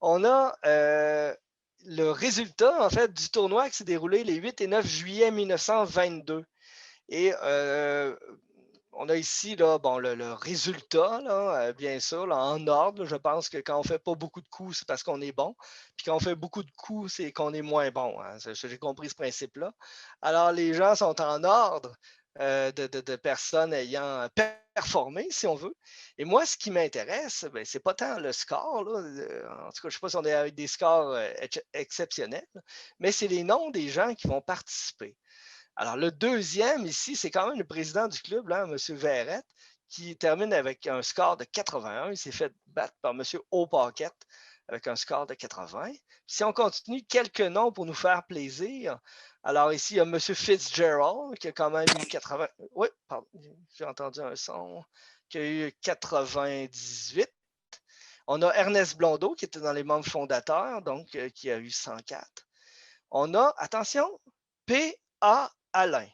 on a le résultat, en fait, du tournoi qui s'est déroulé les 8 et 9 juillet 1922. Et on a ici là, bon, le résultat, là, bien sûr, là, en ordre. Là, je pense que quand on ne fait pas beaucoup de coups, c'est parce qu'on est bon. Puis quand on fait beaucoup de coups, c'est qu'on est moins bon. Hein. J'ai compris ce principe-là. Alors, les gens sont en ordre de personnes ayant performé, si on veut. Et moi, ce qui m'intéresse, ben, ce n'est pas tant le score. Là. En tout cas, je ne sais pas si on est avec des scores exceptionnels, mais c'est les noms des gens qui vont participer. Alors, le deuxième ici, c'est quand même le président du club, là, M. Verrette, qui termine avec un score de 81. Il s'est fait battre par M. O'Paquette avec un score de 80. Si on continue, quelques noms pour nous faire plaisir. Alors, ici, il y a M. Fitzgerald, qui a quand même eu 80. Oui, pardon, j'ai entendu un son, qui a eu 98. On a Ernest Blondeau, qui était dans les membres fondateurs, donc qui a eu 104. On a, attention, P.A. Alain.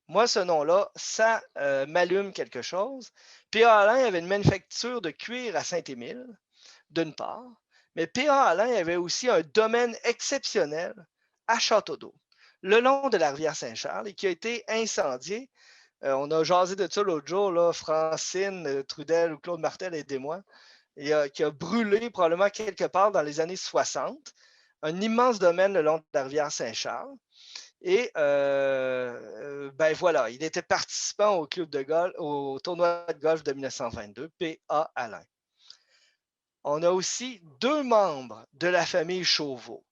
Moi, ce nom-là, ça m'allume quelque chose. P.A. Alain avait une manufacture de cuir à Saint-Émile, d'une part, mais P.A. Alain avait aussi un domaine exceptionnel à Château-d'Eau, le long de la rivière Saint-Charles, et qui a été incendié. On a jasé de ça l'autre jour, là, Francine Trudel ou Claude Martel, aidez-moi, qui a brûlé probablement quelque part dans les années 60, un immense domaine le long de la rivière Saint-Charles. Et ben voilà, il était participant au club de golf, au tournoi de golf de 1922, P.A. Alain. On a aussi 2 membres de la famille Chauveau.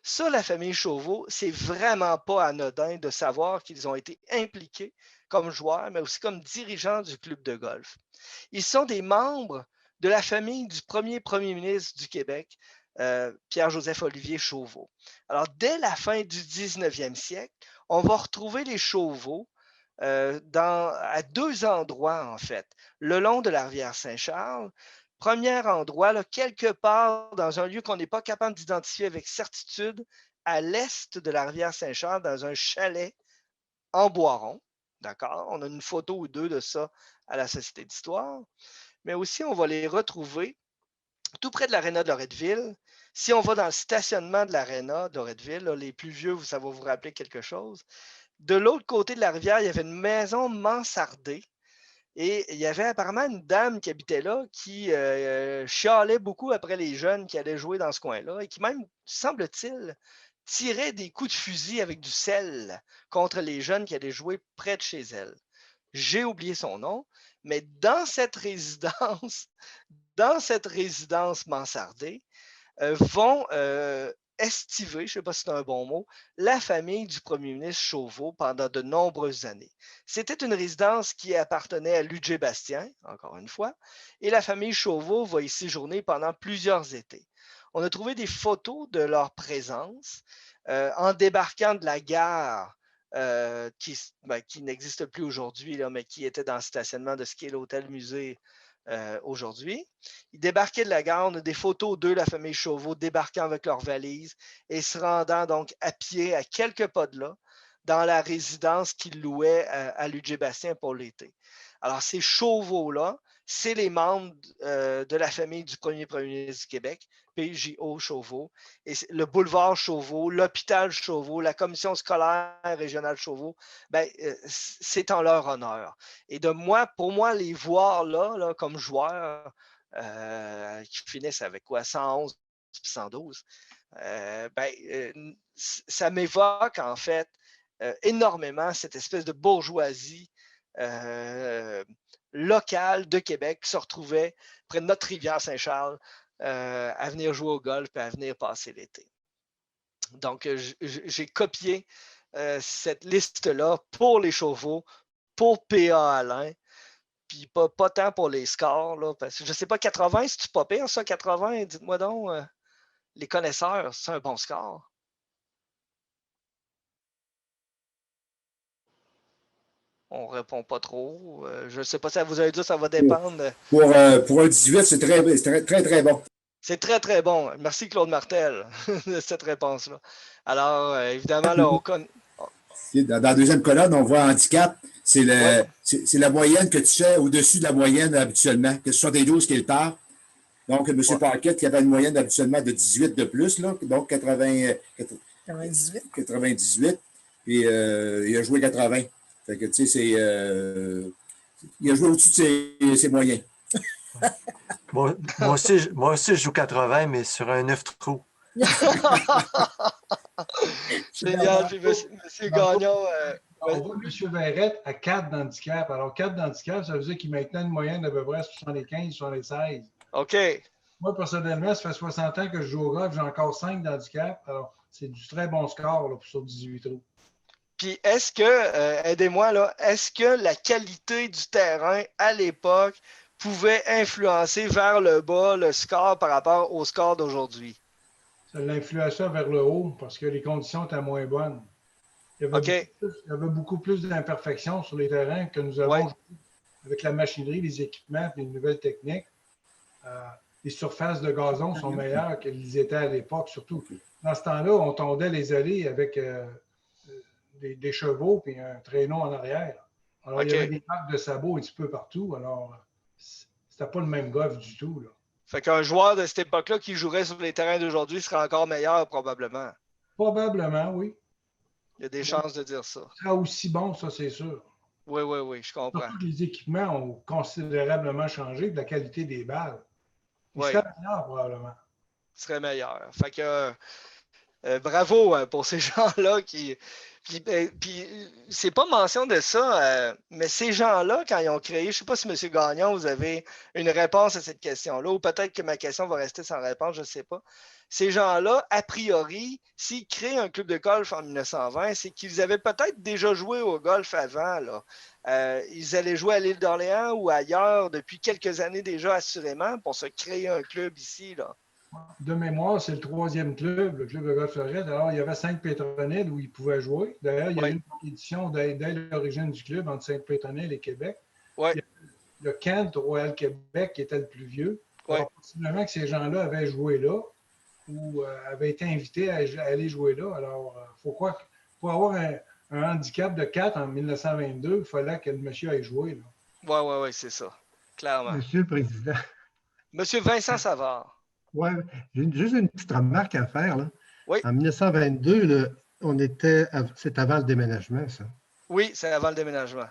Ça, la famille Chauveau, c'est vraiment pas anodin de savoir qu'ils ont été impliqués comme joueurs, mais aussi comme dirigeants du club de golf. Ils sont des membres de la famille du premier ministre du Québec, Pierre-Joseph Olivier Chauveau. Alors, dès la fin du 19e siècle, on va retrouver les Chauveau à 2 endroits, en fait, le long de la rivière Saint-Charles. Premier endroit, là, quelque part dans un lieu qu'on n'est pas capable d'identifier avec certitude, à l'est de la rivière Saint-Charles, dans un chalet en Boiron. D'accord? On a une photo ou 2 de ça à la Société d'histoire. Mais aussi, on va les retrouver tout près de l'aréna de Loretteville. Si on va dans le stationnement de l'aréna de Loretteville, là, les plus vieux, ça va vous rappeler quelque chose. De l'autre côté de la rivière, il y avait une maison mansardée. Et il y avait apparemment une dame qui habitait là qui chialait beaucoup après les jeunes qui allaient jouer dans ce coin-là et qui même, semble-t-il, tirait des coups de fusil avec du sel contre les jeunes qui allaient jouer près de chez elle. J'ai oublié son nom, mais dans cette résidence mansardée, vont estiver, je ne sais pas si c'est un bon mot, la famille du premier ministre Chauveau pendant de nombreuses années. C'était une résidence qui appartenait à Ludger Bastien, encore une fois, et la famille Chauveau va y séjourner pendant plusieurs étés. On a trouvé des photos de leur présence en débarquant de la gare qui n'existe plus aujourd'hui, mais qui était dans le stationnement de ce qui est l'hôtel-musée aujourd'hui. Ils débarquaient de la gare, on a des photos d'eux, la famille Chauveau, débarquant avec leurs valises et se rendant donc à pied à quelques pas de là, dans la résidence qu'ils louaient à Ludger Bastien pour l'été. Alors, ces chauveau-là, c'est les membres de la famille du premier ministre du Québec, PJO Chauveau, et le boulevard Chauveau, l'hôpital Chauveau, la commission scolaire régionale Chauveau, ben, c'est en leur honneur. Et pour moi, les voir là comme joueurs qui finissent avec quoi, 111 puis 112, ça m'évoque en fait énormément cette espèce de bourgeoisie locale de Québec qui se retrouvait près de notre rivière Saint-Charles à venir jouer au golf et à venir passer l'été. Donc, j'ai copié cette liste-là pour les chevaux, pour P.A. Alain, puis pas tant pour les scores, là, parce que je ne sais pas, 80, c'est-tu pas pire ça, 80? Dites-moi donc, les connaisseurs, c'est un bon score. On ne répond pas trop. Je ne sais pas si vous avez dit ça va dépendre. Pour un 18, c'est très bon. C'est très, très bon. Merci Claude Martel de cette réponse-là. Alors, évidemment, là, on connaît. Dans la deuxième colonne, on voit handicap. C'est la moyenne que tu fais au-dessus de la moyenne habituellement, que 72 qui est le tard. Donc, M. Paquette, qui avait une moyenne habituellement de 18 de plus, là, donc 98. Puis il a joué 80. Fait que, tu sais, il a joué au-dessus de ses moyens. Moi aussi, je joue 80, mais sur un 9 trous. Génial. Puis, monsieur Gagnon. On voit M. Verrette à 4 d'handicap. Alors, 4 d'handicap, ça veut dire qu'il maintenant une moyenne d'à peu près 75, 76. OK. Moi, personnellement, ça fait 60 ans que je joue au golf. J'ai encore 5 d'handicap. Alors, c'est du très bon score là, sur 18 trous. Puis, est-ce que, aidez-moi là, est-ce que la qualité du terrain à l'époque pouvait influencer vers le bas le score par rapport au score d'aujourd'hui? Ça l'influençait vers le haut parce que les conditions étaient moins bonnes. Il y avait beaucoup plus d'imperfections sur les terrains que nous avons avec la machinerie, les équipements et les nouvelles techniques. Les surfaces de gazon sont meilleures qu'elles étaient à l'époque, surtout. Dans ce temps-là, on tondait les allées avec des chevaux et un traîneau en arrière. Alors, il y avait des marques de sabots un petit peu partout. Alors, c'était pas le même golf du tout, là. Fait qu'un joueur de cette époque-là qui jouerait sur les terrains d'aujourd'hui serait encore meilleur, probablement. Probablement, oui. Il y a des chances de dire ça. Ça sera aussi bon, ça, c'est sûr. Oui, je comprends. Surtout que les équipements ont considérablement changé, de la qualité des balles. Il serait meilleur, probablement. Il serait meilleur. Fait que bravo pour ces gens-là qui. Puis c'est pas mention de ça, mais ces gens-là, quand ils ont créé, je ne sais pas si M. Gagnon, vous avez une réponse à cette question-là, ou peut-être que ma question va rester sans réponse, je ne sais pas. Ces gens-là, a priori, s'ils créent un club de golf en 1920, c'est qu'ils avaient peut-être déjà joué au golf avant, là. Ils allaient jouer à l'île d'Orléans ou ailleurs depuis quelques années déjà, assurément, pour se créer un club ici, là. De mémoire, c'est le 3e club, le club de golf Lorette. Alors, il y avait Sainte-Pétronelle où ils pouvaient jouer. D'ailleurs, il y a eu une compétition dès l'origine du club entre Sainte-Pétronelle et Québec. Ouais. Il y a le Kent au Royal Québec qui était le plus vieux. Alors, possiblement que ces gens-là avaient joué là ou avaient été invités à aller jouer là. Alors, pour avoir un handicap de 4 en 1922, il fallait que le monsieur aille jouer là. Oui, c'est ça. Clairement. Monsieur le Président. Monsieur Vincent Savard. Oui, j'ai juste une petite remarque à faire, là. Oui. En 1922, c'est avant le déménagement, ça. Oui, c'est avant le déménagement.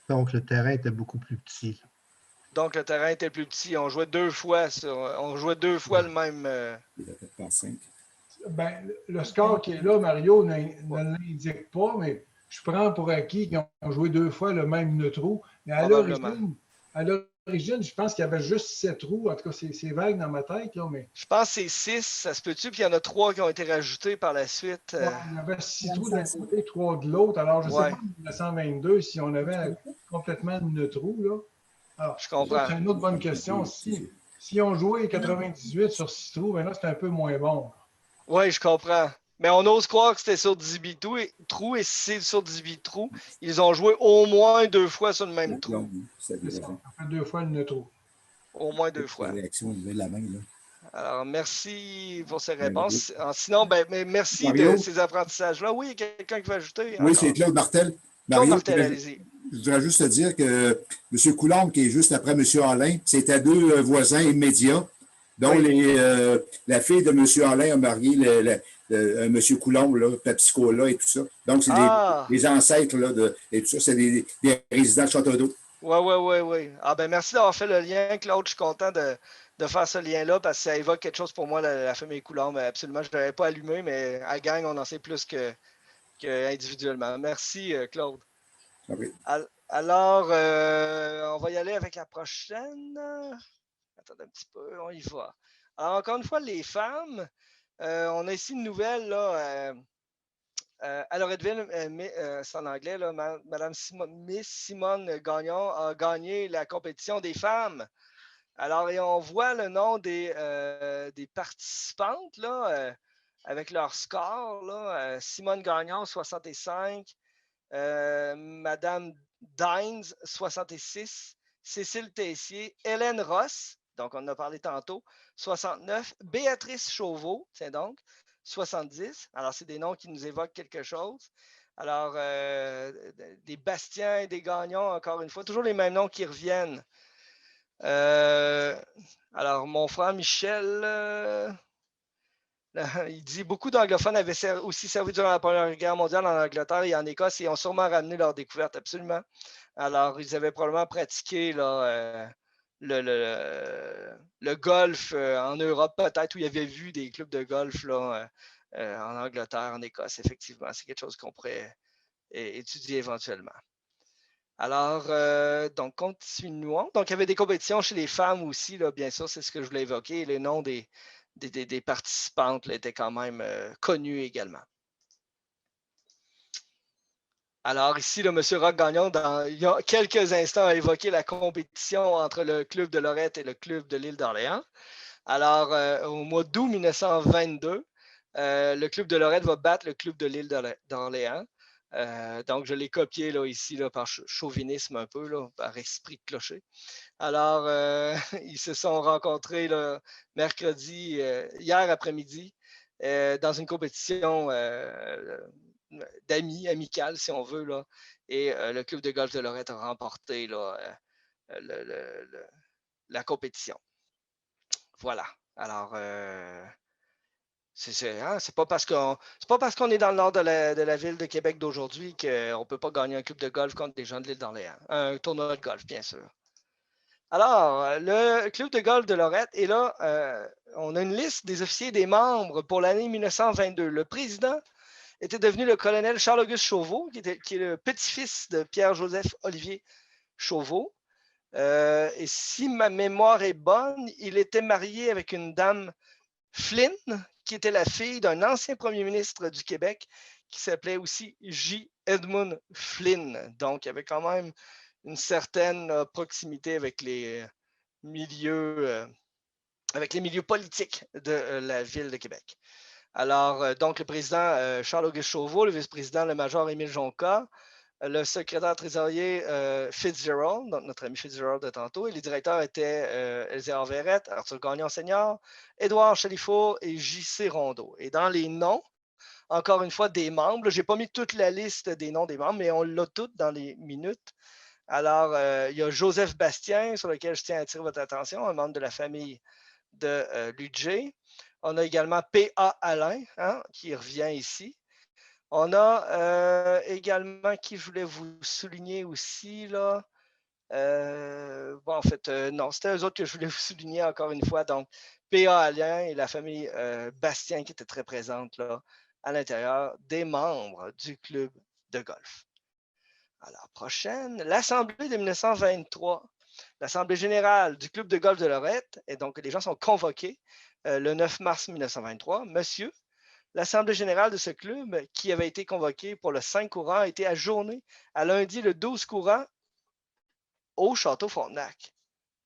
Donc, le terrain était beaucoup plus petit. Donc, le terrain était plus petit. On jouait deux fois le même. Ben, le score qui est là, Mario, ne l'indique pas, mais je prends pour acquis qu'ils ont joué 2 fois le même trou. Mais à l'origine, je pense qu'il y avait juste 7 trous. En tout cas, c'est vague dans ma tête, là, mais... Je pense que c'est 6, ça se peut-tu? Puis il y en a 3 qui ont été rajoutés par la suite. Ouais, il y avait 6 trous d'un côté, 3 de l'autre. Alors, je ne sais pas, en 1922, si on avait complètement 9 trous, là. Alors, je comprends. C'est une autre bonne question. Si on jouait 98 sur 6 trous, ben là, c'est un peu moins bon. Oui, je comprends. Mais on ose croire que c'était sur 18 trous, et si c'est sur 18 trous, ils ont joué au moins 2 fois sur le même trou. Ça fait 2 fois le trou. Au moins 2 fois. Alors, merci pour ces réponses. Sinon, merci de ces apprentissages-là. Oui, il y a quelqu'un qui va ajouter. Oui, c'est Claude Martel. Claude Martel, allez-y. Je voudrais juste te dire que M. Coulombe, qui est juste après M. Alain, c'était deux voisins immédiats, dont la fille de M. Alain a marié M. Coulombe, là, Pepsico-là et tout ça. Donc, c'est les ancêtres là, et tout ça, c'est des résidents de Château-d'Eau. Oui. Ah ben merci d'avoir fait le lien, Claude. Je suis content de faire ce lien-là parce que ça évoque quelque chose pour moi, la famille Coulombe. Absolument, je ne l'avais pas allumé, mais à gang, on en sait plus que individuellement. Merci, Claude. Okay. Alors, on va y aller avec la prochaine. Attendez un petit peu, on y va. Alors, encore une fois, les femmes, on a ici une nouvelle, là, à Loretteville, c'est en anglais, là, Madame Miss Simone Gagnon a gagné la compétition des femmes. Alors, et on voit le nom des participantes, là, avec leur score, là, Simone Gagnon, 65, Madame Dines, 66, Cécile Tessier, Hélène Ross, donc on en a parlé tantôt, 69, Béatrice Chauveau, tiens donc, 70. Alors, c'est des noms qui nous évoquent quelque chose. Alors, des Bastiens et des Gagnons, encore une fois, toujours les mêmes noms qui reviennent. Alors, mon frère Michel, il dit beaucoup d'anglophones avaient aussi servi durant la Première Guerre mondiale en Angleterre et en Écosse et ont sûrement ramené leur découverte, absolument. Alors, ils avaient probablement pratiqué là, le golf en Europe, peut-être, où ils avaient vu des clubs de golf là, en Angleterre, en Écosse, effectivement. C'est quelque chose qu'on pourrait étudier éventuellement. Alors, donc, continuons. Donc, il y avait des compétitions chez les femmes aussi, là, bien sûr, c'est ce que je voulais évoquer. Les noms des participantes là, étaient quand même connus également. Alors, ici, le M. Roch Gagnon, il y a quelques instants, a évoqué la compétition entre le club de Lorette et le club de l'île d'Orléans. Alors, au mois d'août 1922, le club de Lorette va battre le club de l'île d'Orléans. Donc, je l'ai copié là, ici là, par chauvinisme un peu, là, par esprit de clocher. Alors, ils se sont rencontrés là, mercredi, hier après-midi, dans une compétition d'amis, amicale, si on veut. Là, et le club de golf de Lorette a remporté là, la compétition. Voilà. Alors, c'est pas parce qu'on est dans le nord de la ville de Québec d'aujourd'hui qu'on ne peut pas gagner un club de golf contre des gens de l'île d'Orléans. Un tournoi de golf, bien sûr. Alors, le club de golf de Lorette, et là, on a une liste des officiers et des membres pour l'année 1922. Le président était devenu le colonel Charles-Auguste Chauveau, qui est le petit-fils de Pierre-Joseph Olivier Chauveau. Et si ma mémoire est bonne, il était marié avec une dame Flynn, qui était la fille d'un ancien premier ministre du Québec, qui s'appelait aussi J. Edmund Flynn. Donc, il y avait quand même une certaine proximité avec les milieux politiques de la ville de Québec. Alors, donc, le président Charles-Auguste Chauveau, le vice-président, le major Émile Jonca, le secrétaire trésorier Fitzgerald, donc notre ami Fitzgerald de tantôt, et les directeurs étaient Elzéar Verrette, Arthur Gagnon Senior, Édouard Chalifour et J.C. Rondeau. Et dans les noms, encore une fois, des membres, je n'ai pas mis toute la liste des noms des membres, mais on l'a toutes dans les minutes. Alors, il y a Joseph Bastien, sur lequel je tiens à attirer votre attention, un membre de la famille de Ludger. On a également P.A. Alain, hein, qui revient ici. On a également, qui je voulais vous souligner aussi, là. Bon, en fait, non, c'était eux autres que je voulais vous souligner encore une fois. Donc, P.A. Alain et la famille Bastien qui était très présente là, à l'intérieur des membres du club de golf. Alors, prochaine, l'Assemblée de 1923. L'Assemblée générale du club de golf de Lorette, et donc les gens sont convoqués le 9 mars 1923. Monsieur, l'Assemblée générale de ce club, qui avait été convoquée pour le 5 courant, a été ajournée à lundi le 12 courant au Château Frontenac,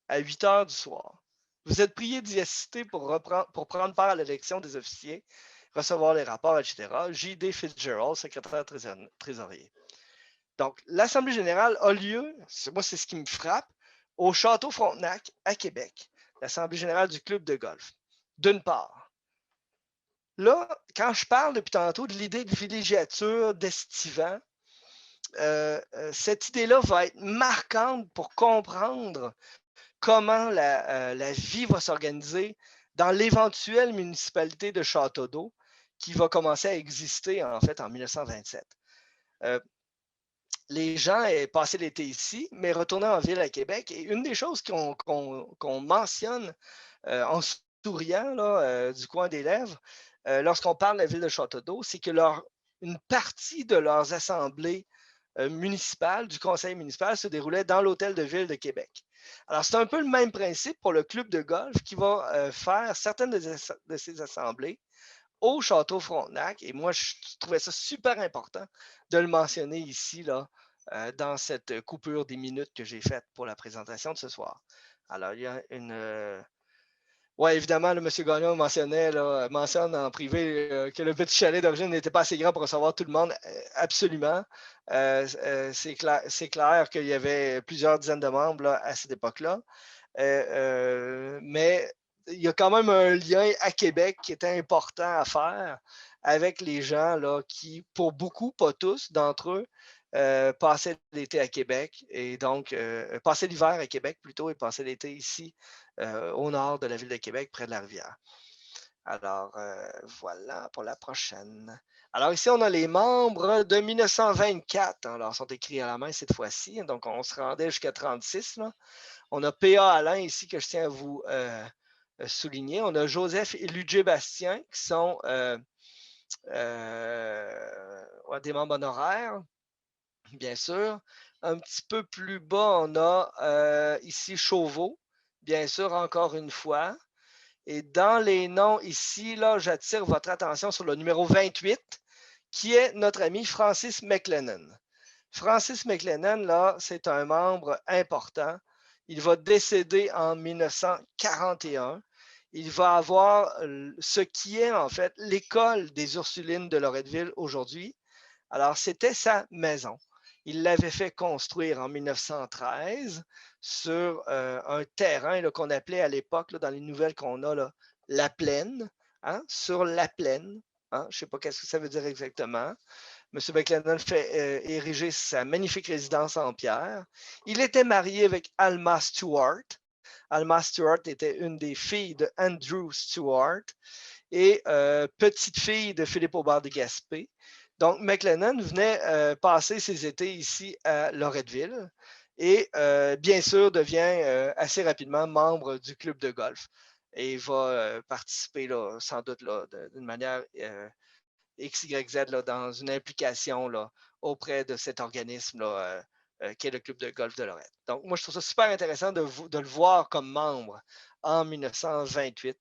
à 8 heures du soir. Vous êtes priés d'y assister pour prendre part à l'élection des officiers, recevoir les rapports, etc. J.D. Fitzgerald, secrétaire trésorier. Donc, l'Assemblée générale a lieu, moi c'est ce qui me frappe, au Château Frontenac, à Québec, l'Assemblée générale du club de golf. D'une part, là, quand je parle depuis tantôt de l'idée de villégiature, d'estivant, cette idée-là va être marquante pour comprendre comment la vie va s'organiser dans l'éventuelle municipalité de Château-d'Eau qui va commencer à exister en fait en 1927. Les gens passaient l'été ici, mais retournaient en ville à Québec. Et une des choses qu'on mentionne en souriant là, du coin des lèvres, lorsqu'on parle de la ville de Château-d'Eau, c'est que une partie de leurs assemblées municipales, du conseil municipal, se déroulait dans l'hôtel de ville de Québec. Alors, c'est un peu le même principe pour le club de golf qui va faire certaines de ces assemblées au Château Frontenac. Et moi, je trouvais ça super important de le mentionner ici, là, dans cette coupure des minutes que j'ai faite pour la présentation de ce soir. Alors, il y a une... Oui, évidemment, le M. Gagnon mentionne en privé que le petit chalet d'origine n'était pas assez grand pour recevoir tout le monde. Absolument. C'est clair qu'il y avait plusieurs dizaines de membres là, à cette époque-là. Mais il y a quand même un lien à Québec qui était important à faire avec les gens là, qui, pour beaucoup, pas tous d'entre eux, passaient l'été à Québec et donc passaient l'hiver à Québec plutôt et passaient l'été ici au nord de la ville de Québec, près de la rivière. Alors, voilà pour la prochaine. Alors ici, on a les membres de 1924. Alors, ils sont écrits à la main cette fois-ci. Donc, on se rendait jusqu'à 36. Là. On a P.A. Alain ici que je tiens à vous souligner. On a Joseph et Ludger Bastien qui sont des membres honoraires, bien sûr. Un petit peu plus bas, on a ici Chauveau, bien sûr, encore une fois. Et dans les noms ici, là, j'attire votre attention sur le numéro 28, qui est notre ami Francis McLennan. Francis McLennan, là, c'est un membre important. Il va décéder en 1941. Il va avoir ce qui est en fait l'école des Ursulines de Loretteville aujourd'hui. Alors, c'était sa maison. Il l'avait fait construire en 1913 sur un terrain qu'on appelait à l'époque, dans les nouvelles qu'on a, là, la plaine, hein, sur la plaine. Hein, je ne sais pas ce que ça veut dire exactement. M. McLennan fait ériger sa magnifique résidence en pierre. Il était marié avec Alma Stewart. Alma Stewart était une des filles de Andrew Stewart et petite fille de Philippe Aubert de Gaspé. Donc, McLennan venait passer ses étés ici à Loretteville et, bien sûr, devient assez rapidement membre du club de golf et va participer, là, sans doute, d'une manière XYZ là, dans une implication là, auprès de cet organisme là, qu'est le club de golf de Lorette. Donc, moi, je trouve ça super intéressant de le voir comme membre en 1928.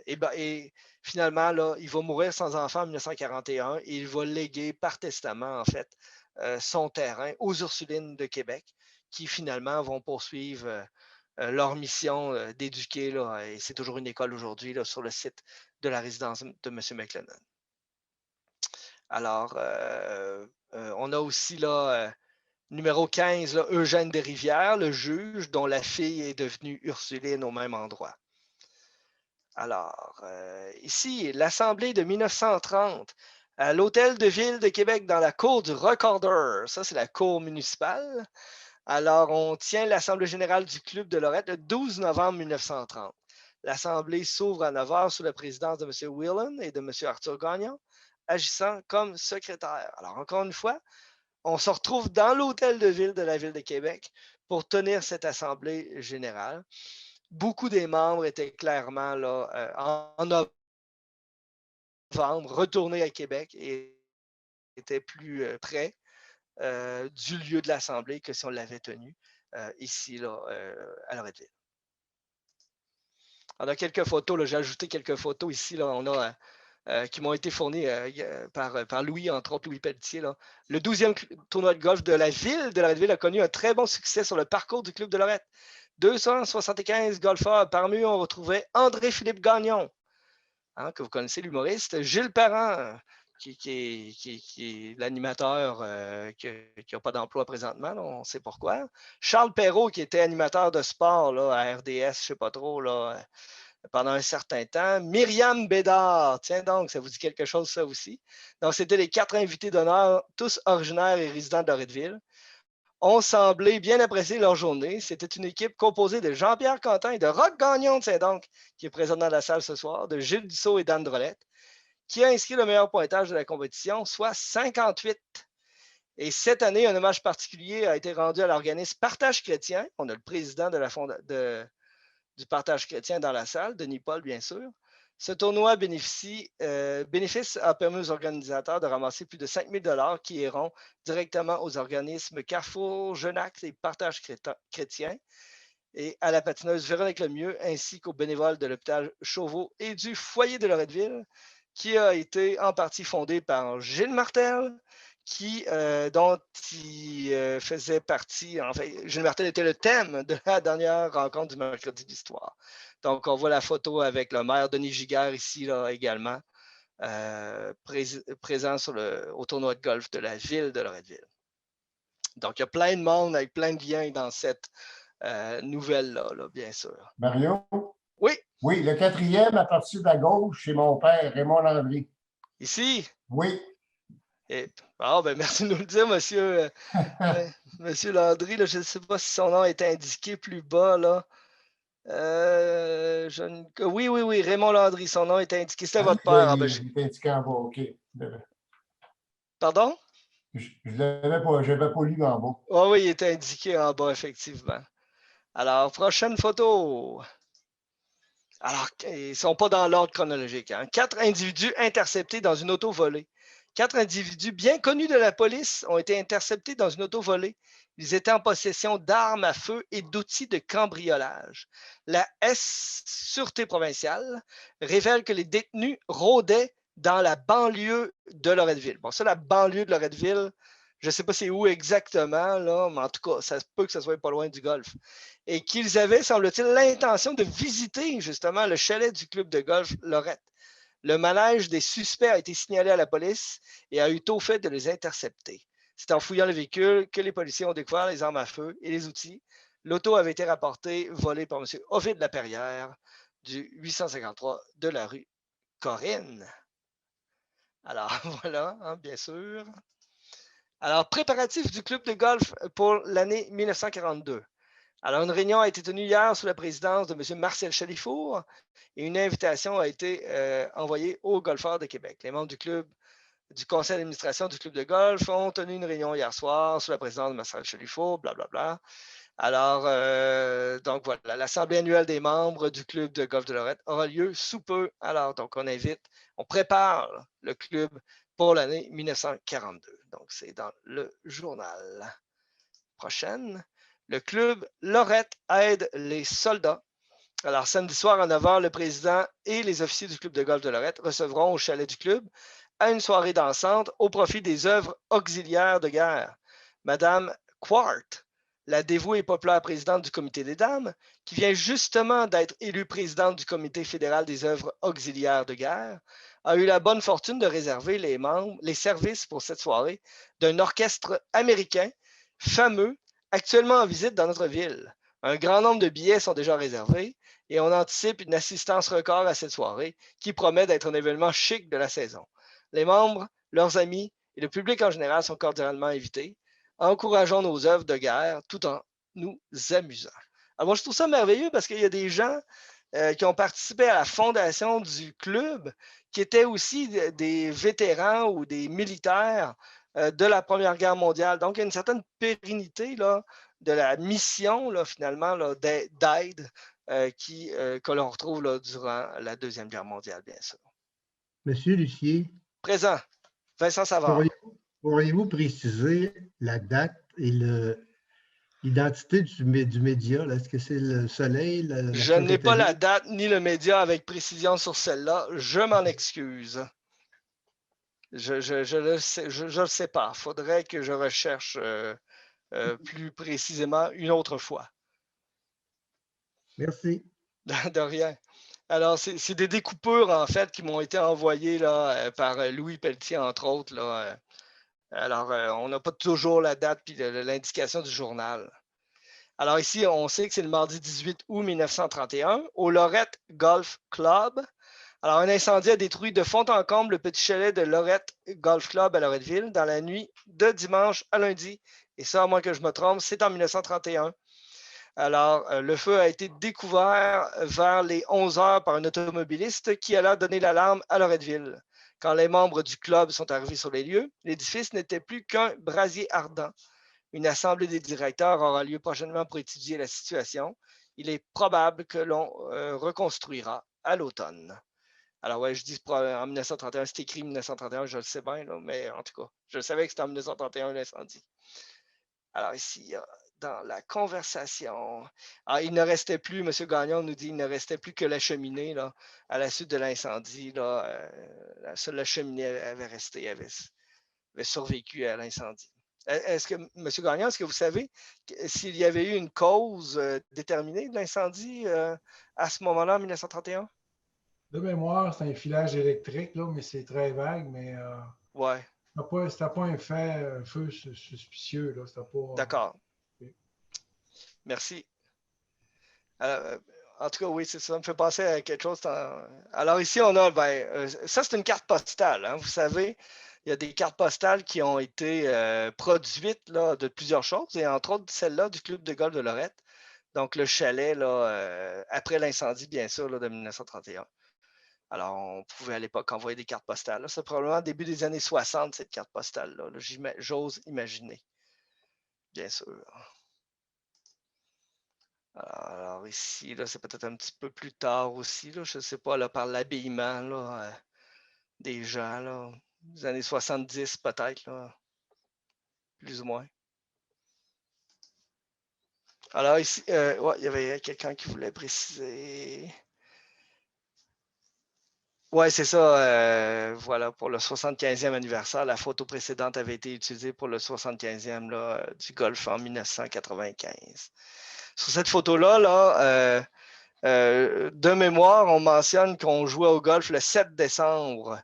Et finalement, là, il va mourir sans enfant en 1941 et il va léguer par testament, en fait, son terrain aux Ursulines de Québec qui, finalement, vont poursuivre leur mission d'éduquer, là, et c'est toujours une école aujourd'hui, sur le site de la résidence de M. McLennan. Alors, on a aussi là, numéro 15, là, Eugène Desrivières, le juge dont la fille est devenue Ursuline au même endroit. Alors, ici, l'Assemblée de 1930 à l'Hôtel de Ville de Québec dans la cour du Recordeur. Ça, c'est la cour municipale. Alors, on tient l'Assemblée générale du Club de Lorette le 12 novembre 1930. L'Assemblée s'ouvre à 9 h sous la présidence de M. Whelan et de M. Arthur Gagnon, agissant comme secrétaire. Alors, encore une fois, on se retrouve dans l'hôtel de ville de la Ville de Québec pour tenir cette assemblée générale. Beaucoup des membres étaient clairement là, en novembre, retournés à Québec et étaient plus près du lieu de l'assemblée que si on l'avait tenu ici là, à Loretteville. On a quelques photos, j'ai ajouté quelques photos ici. Là, on a qui m'ont été fournis par Louis, entre autres Louis Pelletier. Là. Le 12e tournoi de golf de la ville de Loretteville a connu un très bon succès sur le parcours du club de Lorette. 275 golfeurs. Parmi eux, on retrouvait André-Philippe Gagnon, hein, que vous connaissez, l'humoriste, Gilles Parent, qui est l'animateur qui n'a pas d'emploi présentement, là, on sait pourquoi. Charles Perrault, qui était animateur de sport là, à RDS, je ne sais pas trop, là, pendant un certain temps. Myriam Bédard, tiens donc, ça vous dit quelque chose ça aussi. Donc, c'était les 4 invités d'honneur, tous originaires et résidents de Loretteville, ont semblé bien apprécier leur journée. C'était une équipe composée de Jean-Pierre Quentin et de Roch Gagnon, tiens donc, qui est présent dans la salle ce soir, de Gilles Dussault et d'Anne Drolette, qui a inscrit le meilleur pointage de la compétition, soit 58. Et cette année, un hommage particulier a été rendu à l'organisme Partage chrétien. On a le président du Partage chrétien dans la salle, Denis Paul, bien sûr. Ce tournoi bénéfice a permis aux organisateurs de ramasser plus de 5 000 $ qui iront directement aux organismes Carrefour, Genax et Partage chrétien et à la patineuse Véronique Lemieux, ainsi qu'aux bénévoles de l'hôpital Chauveau et du foyer de Loretteville, qui a été en partie fondé par Gilles Martel, dont il faisait partie. En fait, Gilles Martel était le thème de la dernière rencontre du mercredi d'histoire. Donc, on voit la photo avec le maire Denis Giguère ici là, également, présent au tournoi de golf de la ville de Loretteville. Donc, il y a plein de monde avec plein de liens dans cette nouvelle-là, là, bien sûr. Mario? Oui. Oui, le 4e à partir de la gauche, c'est mon père, Raymond Landry. Ici? Oui. Merci de nous le dire, monsieur, monsieur Landry. Là, je ne sais pas si son nom est indiqué plus bas. Là. Oui, Raymond Landry, son nom est indiqué. C'était votre père. Il est indiqué en bas, OK. Pardon? Je n'avais pas lu en bas. Oh, oui, il est indiqué en bas, effectivement. Alors, prochaine photo. Alors, ils ne sont pas dans l'ordre chronologique. Hein. 4 individus interceptés dans une auto volée. 4 individus bien connus de la police ont été interceptés dans une auto volée. Ils étaient en possession d'armes à feu et d'outils de cambriolage. La Sûreté provinciale révèle que les détenus rôdaient dans la banlieue de Loretteville. Bon, ça, la banlieue de Loretteville, je ne sais pas c'est où exactement, là, mais en tout cas, ça se peut que ce soit pas loin du golf. Et qu'ils avaient, semble-t-il, l'intention de visiter justement le chalet du club de golf Lorette. Le manège des suspects a été signalé à la police et a eu tôt fait de les intercepter. C'est en fouillant le véhicule que les policiers ont découvert les armes à feu et les outils. L'auto avait été rapportée volée par M. Ovid Laperrière du 853 de la rue Corinne. Alors, voilà, hein, bien sûr. Alors, préparatifs du club de golf pour l'année 1942. Alors, une réunion a été tenue hier sous la présidence de M. Marcel Chalifour et une invitation a été envoyée aux golfeurs de Québec. Les membres du conseil d'administration du club de golf ont tenu une réunion hier soir sous la présidence de Marcel Chalifour, blablabla. Alors, donc voilà, l'assemblée annuelle des membres du club de golf de Lorette aura lieu sous peu. Alors, donc on prépare le club pour l'année 1942. Donc, c'est dans le journal. Prochaine. Le club Lorette aide les soldats. Alors, samedi soir à 9h, le président et les officiers du club de golf de Lorette recevront au chalet du club à une soirée dansante au profit des œuvres auxiliaires de guerre. Madame Quart, la dévouée et populaire présidente du comité des dames, qui vient justement d'être élue présidente du comité fédéral des œuvres auxiliaires de guerre, a eu la bonne fortune de réserver les services pour cette soirée d'un orchestre américain fameux actuellement en visite dans notre ville. Un grand nombre de billets sont déjà réservés et on anticipe une assistance record à cette soirée qui promet d'être un événement chic de la saison. Les membres, leurs amis et le public en général sont cordialement invités. Encourageons nos œuvres de guerre tout en nous amusant. Alors moi, je trouve ça merveilleux parce qu'il y a des gens qui ont participé à la fondation du club qui étaient aussi des vétérans ou des militaires de la Première Guerre mondiale. Donc, il y a une certaine pérennité là, de la mission, là, finalement, là, d'aide que l'on retrouve là, durant la Deuxième Guerre mondiale, bien sûr. Monsieur Lucier. Présent. Vincent Savard. Pourriez-vous préciser la date et l'identité du média? Est-ce que c'est le Soleil? Je n'ai pas la date ni le média avec précision sur celle-là. Je m'en excuse. Je le sais pas. Il faudrait que je recherche plus précisément une autre fois. Merci. De rien. Alors, c'est des découpures, en fait, qui m'ont été envoyées là, par Louis Pelletier, entre autres. Là. Alors, on n'a pas toujours la date et l'indication du journal. Alors ici, on sait que c'est le mardi 18 août 1931 au Lorette Golf Club. Alors, un incendie a détruit de fond en comble le petit chalet de Lorette Golf Club à Loretteville dans la nuit de dimanche à lundi. Et ça, à moins que je me trompe, c'est en 1931. Alors, le feu a été découvert vers les 11 heures par un automobiliste qui alla donner l'alarme à Loretteville. Quand les membres du club sont arrivés sur les lieux, l'édifice n'était plus qu'un brasier ardent. Une assemblée des directeurs aura lieu prochainement pour étudier la situation. Il est probable que l'on reconstruira à l'automne. Alors, ouais, je dis en 1931, c'est écrit 1931, je le sais bien, là, mais en tout cas, je savais que c'était en 1931 l'incendie. Alors, ici, dans la conversation, il ne restait plus, M. Gagnon nous dit, il ne restait plus que la cheminée là, à la suite de l'incendie. Seule la cheminée avait resté, avait survécu à l'incendie. Est-ce que, M. Gagnon, est-ce que vous savez s'il y avait eu une cause déterminée de l'incendie à ce moment-là, en 1931? De mémoire, c'est un filage électrique, là, mais c'est très vague, mais ouais. C'était pas un feu suspicieux. D'accord. Merci. En tout cas, oui, c'est ça. Ça me fait penser à quelque chose. Alors ici, on a, ça c'est une carte postale. Hein, vous savez, il y a des cartes postales qui ont été produites là, de plusieurs choses, et entre autres celle-là du Club de golf de Lorette. Donc le chalet, là, après l'incendie, bien sûr, là, de 1931. Alors, on pouvait à l'époque envoyer des cartes postales. C'est probablement début des années 60, cette carte postale-là. Là, j'ose imaginer. Bien sûr. Alors ici, là, c'est peut-être un petit peu plus tard aussi. Là, je ne sais pas, là, par l'habillement là, des gens, là, des années 70 peut-être, là, plus ou moins. Alors ici, ouais, il y avait quelqu'un qui voulait préciser. Oui, c'est ça. Voilà, pour le 75e anniversaire, la photo précédente avait été utilisée pour le 75e là, du golf en 1995. Sur cette photo-là, de mémoire, on mentionne qu'on jouait au golf le 7 décembre,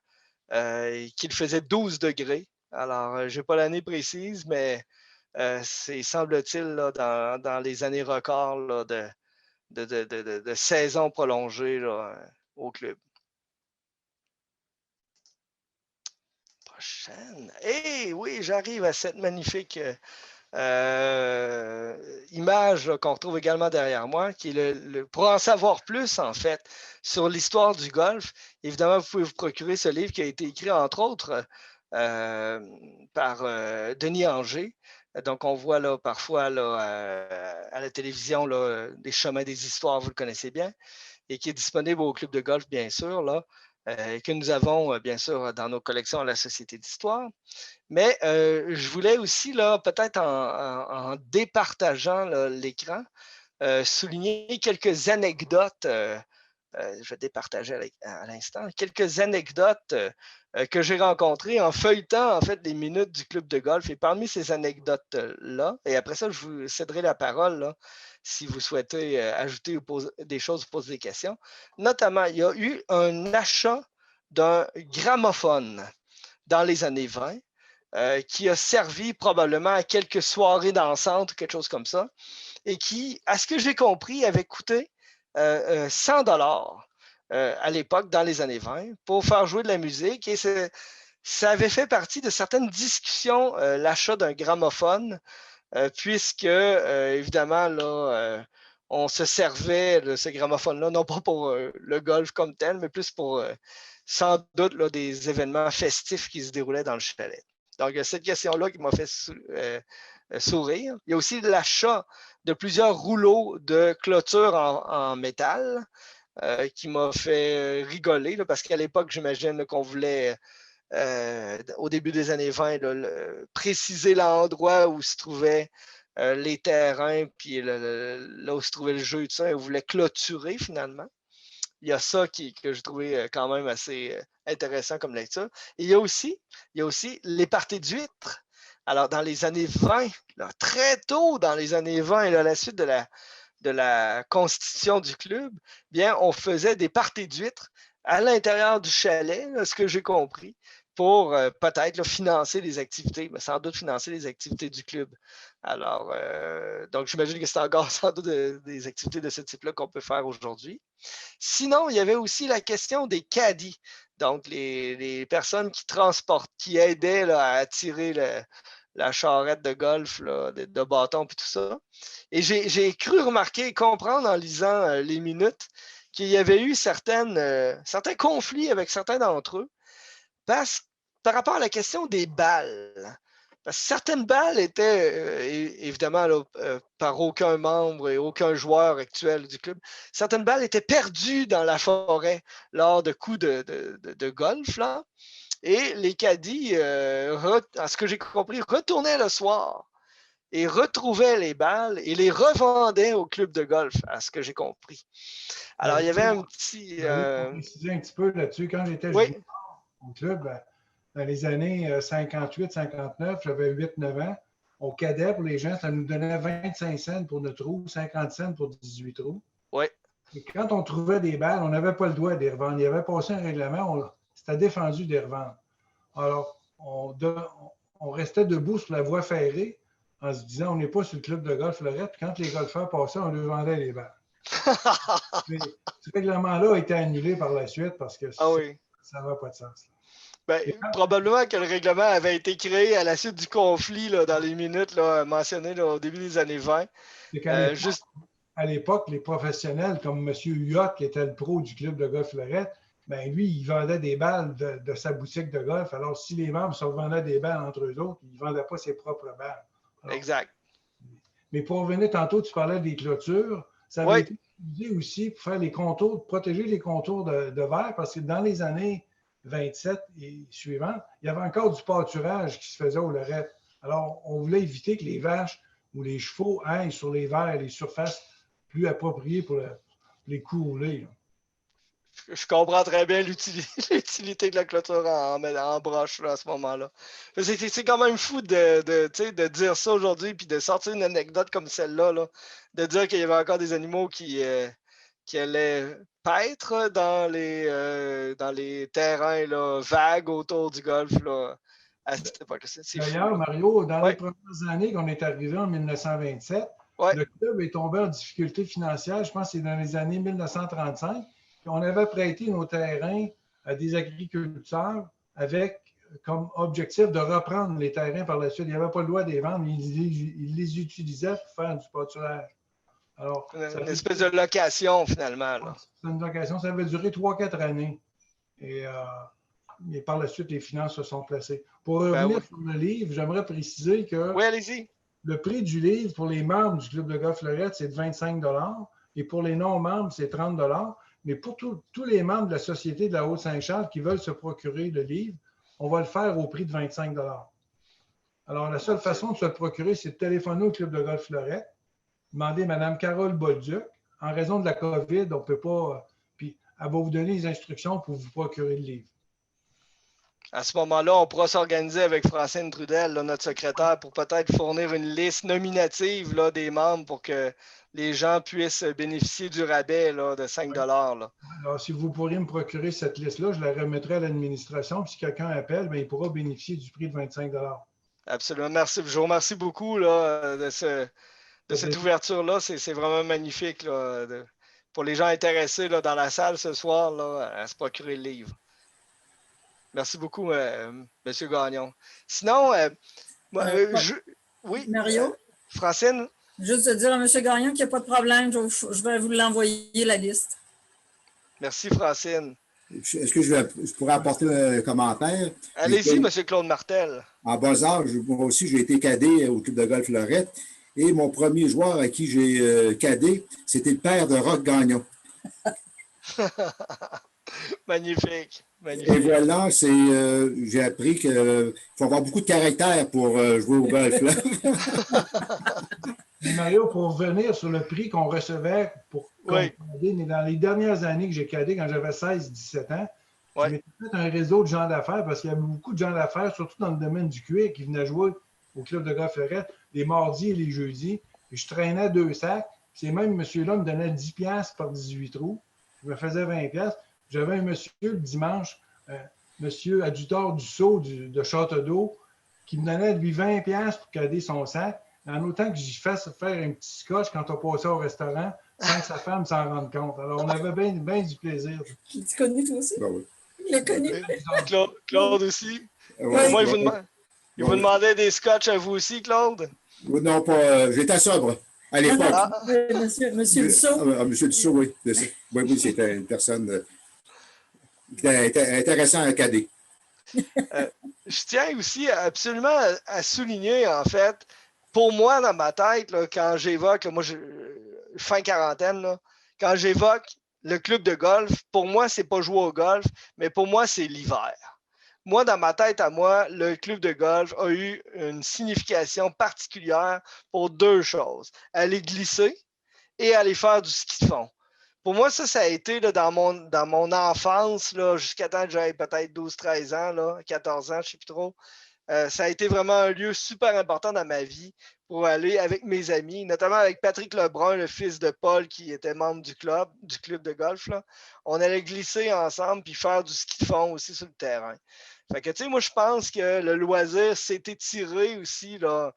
qu'il faisait 12 degrés. Alors, je n'ai pas l'année précise, mais c'est, semble-t-il, là, dans les années records là, de saison prolongée là, au club. Eh oui, j'arrive à cette magnifique image qu'on retrouve également derrière moi, qui est pour en savoir plus, en fait, sur l'histoire du golf. Évidemment, vous pouvez vous procurer ce livre qui a été écrit, entre autres, par Denis Anger. Donc, on voit là, parfois là, à la télévision là, des chemins des histoires, vous le connaissez bien, et qui est disponible au club de golf, bien sûr, là. Que nous avons, bien sûr, dans nos collections à la Société d'histoire. Mais je voulais aussi, là, peut-être en départageant l'écran, souligner quelques anecdotes. Je vais départager à l'instant. Quelques anecdotes que j'ai rencontrées en feuilletant, en fait, les minutes du club de golf. Et parmi ces anecdotes-là, et après ça, je vous céderai la parole, là, si vous souhaitez ajouter ou poser des choses ou poser des questions. Notamment, il y a eu un achat d'un gramophone dans les années 20 qui a servi probablement à quelques soirées dansantes, quelque chose comme ça, et qui, à ce que j'ai compris, avait coûté 100 $ à l'époque, dans les années 20, pour faire jouer de la musique. Et ça avait fait partie de certaines discussions, l'achat d'un gramophone, puisque, évidemment, là, on se servait de ce gramophone-là, non pas pour le golf comme tel, mais plus pour, sans doute, là, des événements festifs qui se déroulaient dans le chalet. Donc, il y a cette question-là qui m'a fait sourire. Il y a aussi l'achat de plusieurs rouleaux de clôture en métal qui m'a fait rigoler, là, parce qu'à l'époque, j'imagine qu'on voulait, au début des années 20, là, préciser l'endroit où se trouvaient les terrains, puis là où se trouvait le jeu et tout ça, et on voulait clôturer finalement. Il y a ça que j'ai trouvé quand même assez intéressant comme lecture. Et il y a aussi les parties d'huîtres. Alors, dans les années 20, là, très tôt dans les années 20, là, à la suite de la constitution du club, bien, on faisait des parties d'huîtres à l'intérieur du chalet, là, ce que j'ai compris. pour peut-être là, financer les activités, mais sans doute financer les activités du club. Alors, donc j'imagine que c'est encore sans doute des activités de ce type-là qu'on peut faire aujourd'hui. Sinon, il y avait aussi la question des caddies, donc les personnes qui transportent, qui aidaient là, à attirer la charrette de golf, là, de bâton et tout ça. Et j'ai cru remarquer et comprendre en lisant les minutes qu'il y avait eu certains conflits avec certains d'entre eux par rapport à la question des balles. Parce que certaines balles étaient, évidemment, là, par aucun membre et aucun joueur actuel du club, certaines balles étaient perdues dans la forêt lors de coups de golf, là. Et les caddies, à ce que j'ai compris, retournaient le soir et retrouvaient les balles et les revendaient au club de golf, à ce que j'ai compris. Alors, il y avait un petit... Pour préciser un petit peu là-dessus, quand j'étais oui. au club, dans les années 58-59, j'avais 8-9 ans, au cadet, pour les gens, ça nous donnait 25 cents pour notre trou, 50 cents pour 18 trous. Oui. Et quand on trouvait des balles, on n'avait pas le droit de les revendre. Il y avait passé un règlement, c'était défendu de les revendre. Alors, on restait debout sur la voie ferrée en se disant, on n'est pas sur le club de golf Lorette. Puis quand les golfeurs passaient, on leur vendait les balles. Mais ce règlement-là a été annulé par la suite parce que ça n'avait pas de sens. Ben, probablement que le règlement avait été créé à la suite du conflit là, dans les minutes là, mentionnées là, au début des années 20. À l'époque, les professionnels comme M. Huyot, qui était le pro du club de golf Lorette, ben lui, il vendait des balles de sa boutique de golf. Alors, si les membres se revendaient des balles entre eux autres, il ne vendait pas ses propres balles. Alors, exact. Mais pour revenir tantôt, tu parlais des clôtures. Ça avait été utilisé aussi pour faire les contours, protéger les contours de verre, parce que dans les années 27 et suivantes, il y avait encore du pâturage qui se faisait au Lorette. Alors, on voulait éviter que les vaches ou les chevaux aillent sur les verres et les surfaces plus appropriées pour les couler. Là. Je comprends très bien l'utilité de la clôture en broche là, à ce moment-là. C'est quand même fou de dire ça aujourd'hui puis de sortir une anecdote comme celle-là, là, de dire qu'il y avait encore des animaux qui allaient paître dans les terrains là, vagues autour du golf là, à cette époque-là. D'ailleurs, Mario, dans les premières années qu'on est arrivé en 1927, le club est tombé en difficulté financière, je pense que c'est dans les années 1935. On avait prêté nos terrains à des agriculteurs avec comme objectif de reprendre les terrains par la suite. Il n'y avait pas le droit de les vendre, mais ils les utilisaient pour faire du pâturage. Alors, une espèce de location, finalement. C'est une location. Ça avait duré 3-4 années. Et par la suite, les finances se sont placées. Pour revenir sur le livre, j'aimerais préciser que le prix du livre pour les membres du Club de golf Lorette, c'est de 25 $. Et pour les non-membres, c'est 30 $. Mais pour tous les membres de la Société de la Haute-Saint-Charles qui veulent se procurer le livre, on va le faire au prix de 25 $. Alors, la seule façon de se le procurer, c'est de téléphoner au Club de golf Lorette, demander Mme Carole Bolduc. En raison de la COVID, on ne peut pas... Puis, elle va vous donner les instructions pour vous procurer le livre. À ce moment-là, on pourra s'organiser avec Francine Trudel, là, notre secrétaire, pour peut-être fournir une liste nominative là, des membres pour que les gens puissent bénéficier du rabais là, de 5 $. Là. Alors, si vous pourriez me procurer cette liste-là, je la remettrai à l'administration. Puis si quelqu'un appelle, bien, il pourra bénéficier du prix de 25 $. Absolument. Merci. Je vous remercie beaucoup là, de cette ouverture-là. C'est vraiment magnifique là, pour les gens intéressés là, dans la salle ce soir là, à se procurer le livre. Merci beaucoup, M. Gagnon. Sinon, oui, Mario? Francine? Juste de dire à M. Gagnon qu'il n'y a pas de problème, je vais vous l'envoyer, la liste. Merci, Francine. Est-ce que je pourrais apporter un commentaire? Allez-y, M. Claude Martel. En bas âge, moi aussi, j'ai été cadet au club de golf Lorette. Et mon premier joueur à qui j'ai cadé, c'était le père de Roch Gagnon. Magnifique. Et voilà, j'ai appris qu'il faut avoir beaucoup de caractère pour jouer au golf. Là. Mais Mario, pour revenir sur le prix qu'on recevait pour cader, mais dans les dernières années que j'ai cadé, quand j'avais 16-17 ans, je m'étais fait un réseau de gens d'affaires parce qu'il y avait beaucoup de gens d'affaires, surtout dans le domaine du cuir, qui venaient jouer au club de golf Lorette les mardis et les jeudis. Et je traînais 2 sacs. Ces mêmes monsieur-là me donnaient 10 $ par 18 trous. Je me faisais 20 $. J'avais un monsieur le dimanche, monsieur adjuteur du Sceau de Château-d'Eau qui me donnait lui 20$ pour cader son sac. En autant que j'y fasse faire un petit scotch quand on passait au restaurant, sans que sa femme s'en rende compte. Alors, on avait bien du plaisir. Tu connu toi aussi? Ben oui. Il l'a connu. Claude aussi. Ouais, Moi, ouais. il vous demandait des scotch à vous aussi, Claude? Non, pas. J'étais sobre à l'époque. Monsieur Dussault. Monsieur Dussault, oui. Oui, c'était une personne intéressante à cader. Je tiens aussi absolument à souligner, en fait, pour moi, dans ma tête, là, quand j'évoque, moi, fin quarantaine, là, quand j'évoque le club de golf, pour moi, c'est pas jouer au golf, mais pour moi, c'est l'hiver. Moi, dans ma tête, à moi, le club de golf a eu une signification particulière pour deux choses. Aller glisser et aller faire du ski de fond. Pour moi, ça a été là, dans mon enfance, jusqu'à temps que j'avais peut-être 12-13 ans, là, 14 ans, je ne sais plus trop. Ça a été vraiment un lieu super important dans ma vie pour aller avec mes amis, notamment avec Patrick Lebrun, le fils de Paul, qui était membre du club de golf. Là. On allait glisser ensemble puis faire du ski de fond aussi sur le terrain. Fait que, tu sais, moi, je pense que le loisir s'est étiré aussi là,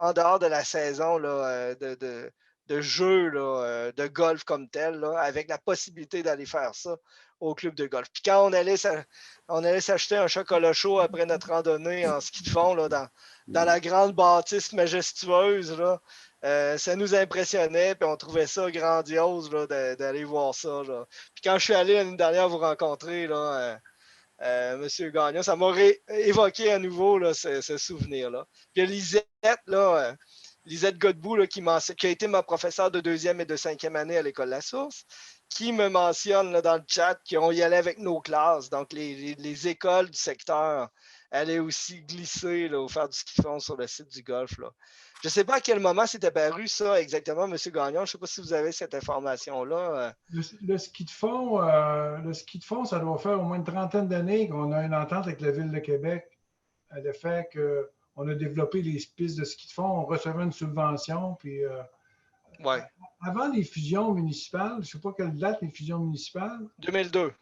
en dehors de la saison là, de jeu là, de golf comme tel, là, avec la possibilité d'aller faire ça au club de golf. Puis quand on allait s'acheter un chocolat chaud après notre randonnée en ski de fond là, dans la grande bâtisse majestueuse, là, ça nous impressionnait, puis on trouvait ça grandiose là, d'aller voir ça. Là. Puis quand je suis allé l'année dernière vous rencontrer, là, Monsieur Gagnon, ça m'aurait évoqué à nouveau là, ce souvenir-là. Puis Lisette, là, Lisette Godbout, là, qui a été ma professeure de 2e et de 5e année à l'École La Source, qui me mentionne là, dans le chat qu'on y allait avec nos classes. Donc, les écoles du secteur allaient aussi glisser là, ou faire du ski de fond sur le site du golf. Là. Je ne sais pas à quel moment c'est apparu ça exactement, M. Gagnon. Je ne sais pas si vous avez cette information-là. Le ski de fond, ça doit faire au moins une trentaine d'années qu'on a une entente avec la Ville de Québec. Le fait qu'on a développé les pistes de ski de fond, on recevait une subvention. Puis, ouais. Avant les fusions municipales, je ne sais pas quelle date les fusions municipales. 2002.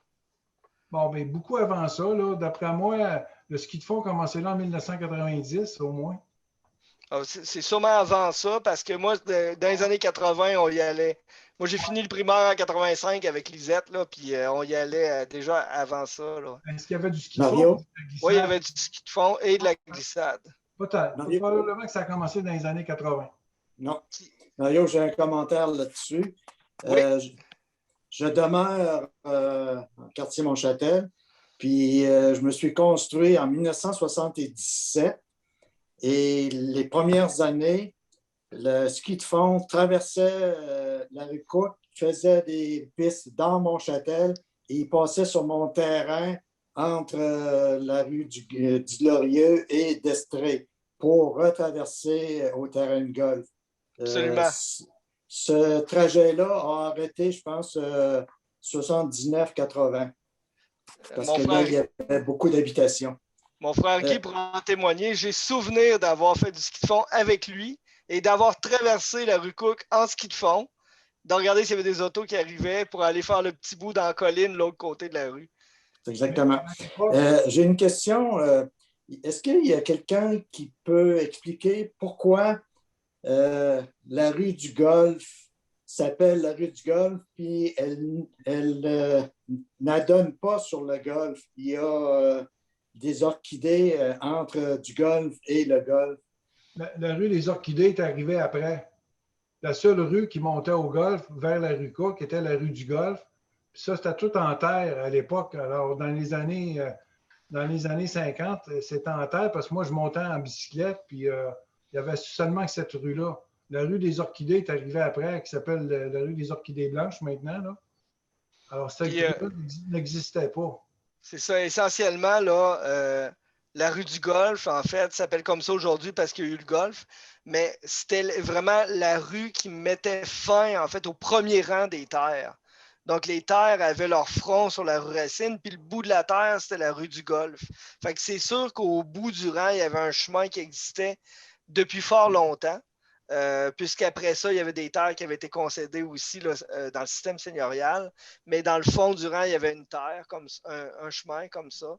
Bon, bien, beaucoup avant ça. D'après moi, le ski de fond a commencé là en 1990 au moins. C'est sûrement avant ça, parce que moi, dans les années 80, on y allait. Moi, j'ai fini le primaire en 85 avec Lisette, là, puis on y allait déjà avant ça. Là. Est-ce qu'il y avait du ski de fond? Oui, il y avait du ski de fond et de la glissade. Peut-être. Probablement que ça a commencé dans les années 80. Non. Mario, j'ai un commentaire là-dessus. Oui. Je demeure en quartier Montchâtel, puis je me suis construit en 1977. Et les premières années, le ski de fond traversait la rue Cook, faisait des pistes dans Montchâtel et il passait sur mon terrain entre la rue du Glorieux et d'Estrée pour retraverser au terrain de golf. Absolument. Ce trajet-là a arrêté, je pense, 79-80. Parce que là, il y avait beaucoup d'habitations. Mon frère Guy pourra en témoigner. J'ai souvenir d'avoir fait du ski de fond avec lui et d'avoir traversé la rue Cook en ski de fond, de regarder s'il y avait des autos qui arrivaient pour aller faire le petit bout dans la colline de l'autre côté de la rue. Exactement. J'ai une question. Est-ce qu'il y a quelqu'un qui peut expliquer pourquoi la rue du Golfe s'appelle la rue du Golfe, puis elle n'adonne pas sur le golfe? Il y a des orchidées entre du golfe et le golfe. La rue des Orchidées est arrivée après. La seule rue qui montait au golfe vers la rue Cook était la rue du Golfe. Puis ça, c'était tout en terre à l'époque. Alors, dans les années 50, c'était en terre parce que moi, je montais en bicyclette, puis il y avait seulement que cette rue-là. La rue des Orchidées est arrivée après, qui s'appelle la rue des Orchidées Blanches maintenant. Là. Alors, cette rue-là n'existait pas. C'est ça, essentiellement, là, la rue du Golfe, en fait, s'appelle comme ça aujourd'hui parce qu'il y a eu le golf, mais c'était vraiment la rue qui mettait fin, en fait, au premier rang des terres. Donc, les terres avaient leur front sur la rue Racine, puis le bout de la terre, c'était la rue du Golfe. Fait que c'est sûr qu'au bout du rang, il y avait un chemin qui existait depuis fort longtemps. puisqu'après ça, il y avait des terres qui avaient été concédées aussi là, dans le système seigneurial. Mais dans le fond du rang, il y avait une terre, un chemin comme ça,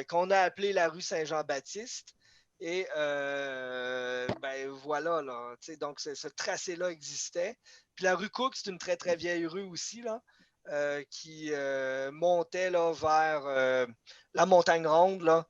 qu'on a appelé la rue Saint-Jean-Baptiste. Et voilà, là, donc ce tracé-là existait. Puis la rue Cook, c'est une très, très vieille rue aussi, là, qui montait là, vers la Montagne Ronde, là,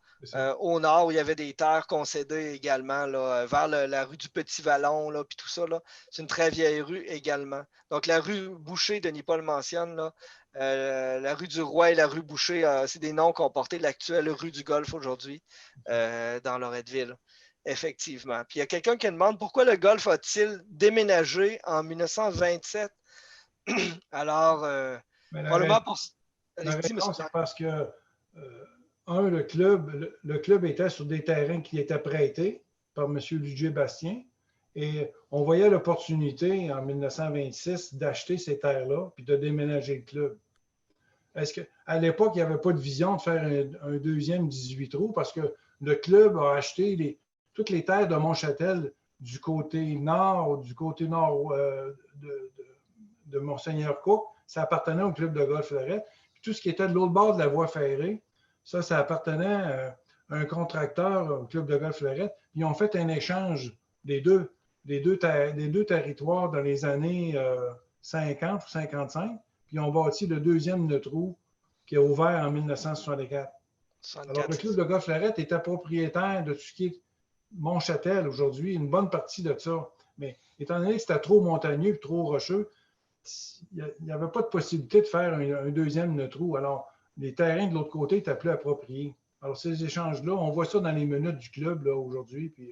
au nord, où il y avait des terres concédées également, là, vers la rue du Petit Vallon, là, puis tout ça. Là, c'est une très vieille rue également. Donc, la rue Boucher, Denis Paul mentionne, là, la rue du Roi et la rue Boucher, c'est des noms qu'ont porté l'actuelle rue du Golfe aujourd'hui dans Loretteville. Effectivement. Puis il y a quelqu'un qui demande pourquoi le Golfe a-t-il déménagé en 1927? Alors, probablement pour. La raison, c'est parce que, le club était sur des terrains qui étaient prêtés par M. Ludger-Bastien. Et on voyait l'opportunité en 1926 d'acheter ces terres-là puis de déménager le club. Est-ce qu'à l'époque, il n'y avait pas de vision de faire un deuxième 18 trous parce que le club a acheté toutes les terres de Montchâtel du côté nord de Monseigneur Cook, ça appartenait au club de golf Lorette. Puis tout ce qui était de l'autre bord de la voie ferrée, ça appartenait à un contracteur au club de golf Lorette. Ils ont fait un échange des deux territoires dans les années 50 ou 55. Puis ils ont bâti le deuxième trou qui a ouvert en 1964. Alors, le club de golf Lorette était propriétaire de tout ce qui est Montchâtel aujourd'hui, une bonne partie de ça. Mais étant donné que c'était trop montagneux et trop rocheux, il n'y avait pas de possibilité de faire un deuxième trou. Alors, les terrains de l'autre côté étaient plus appropriés. Alors, ces échanges-là, on voit ça dans les minutes du club aujourd'hui. Puis,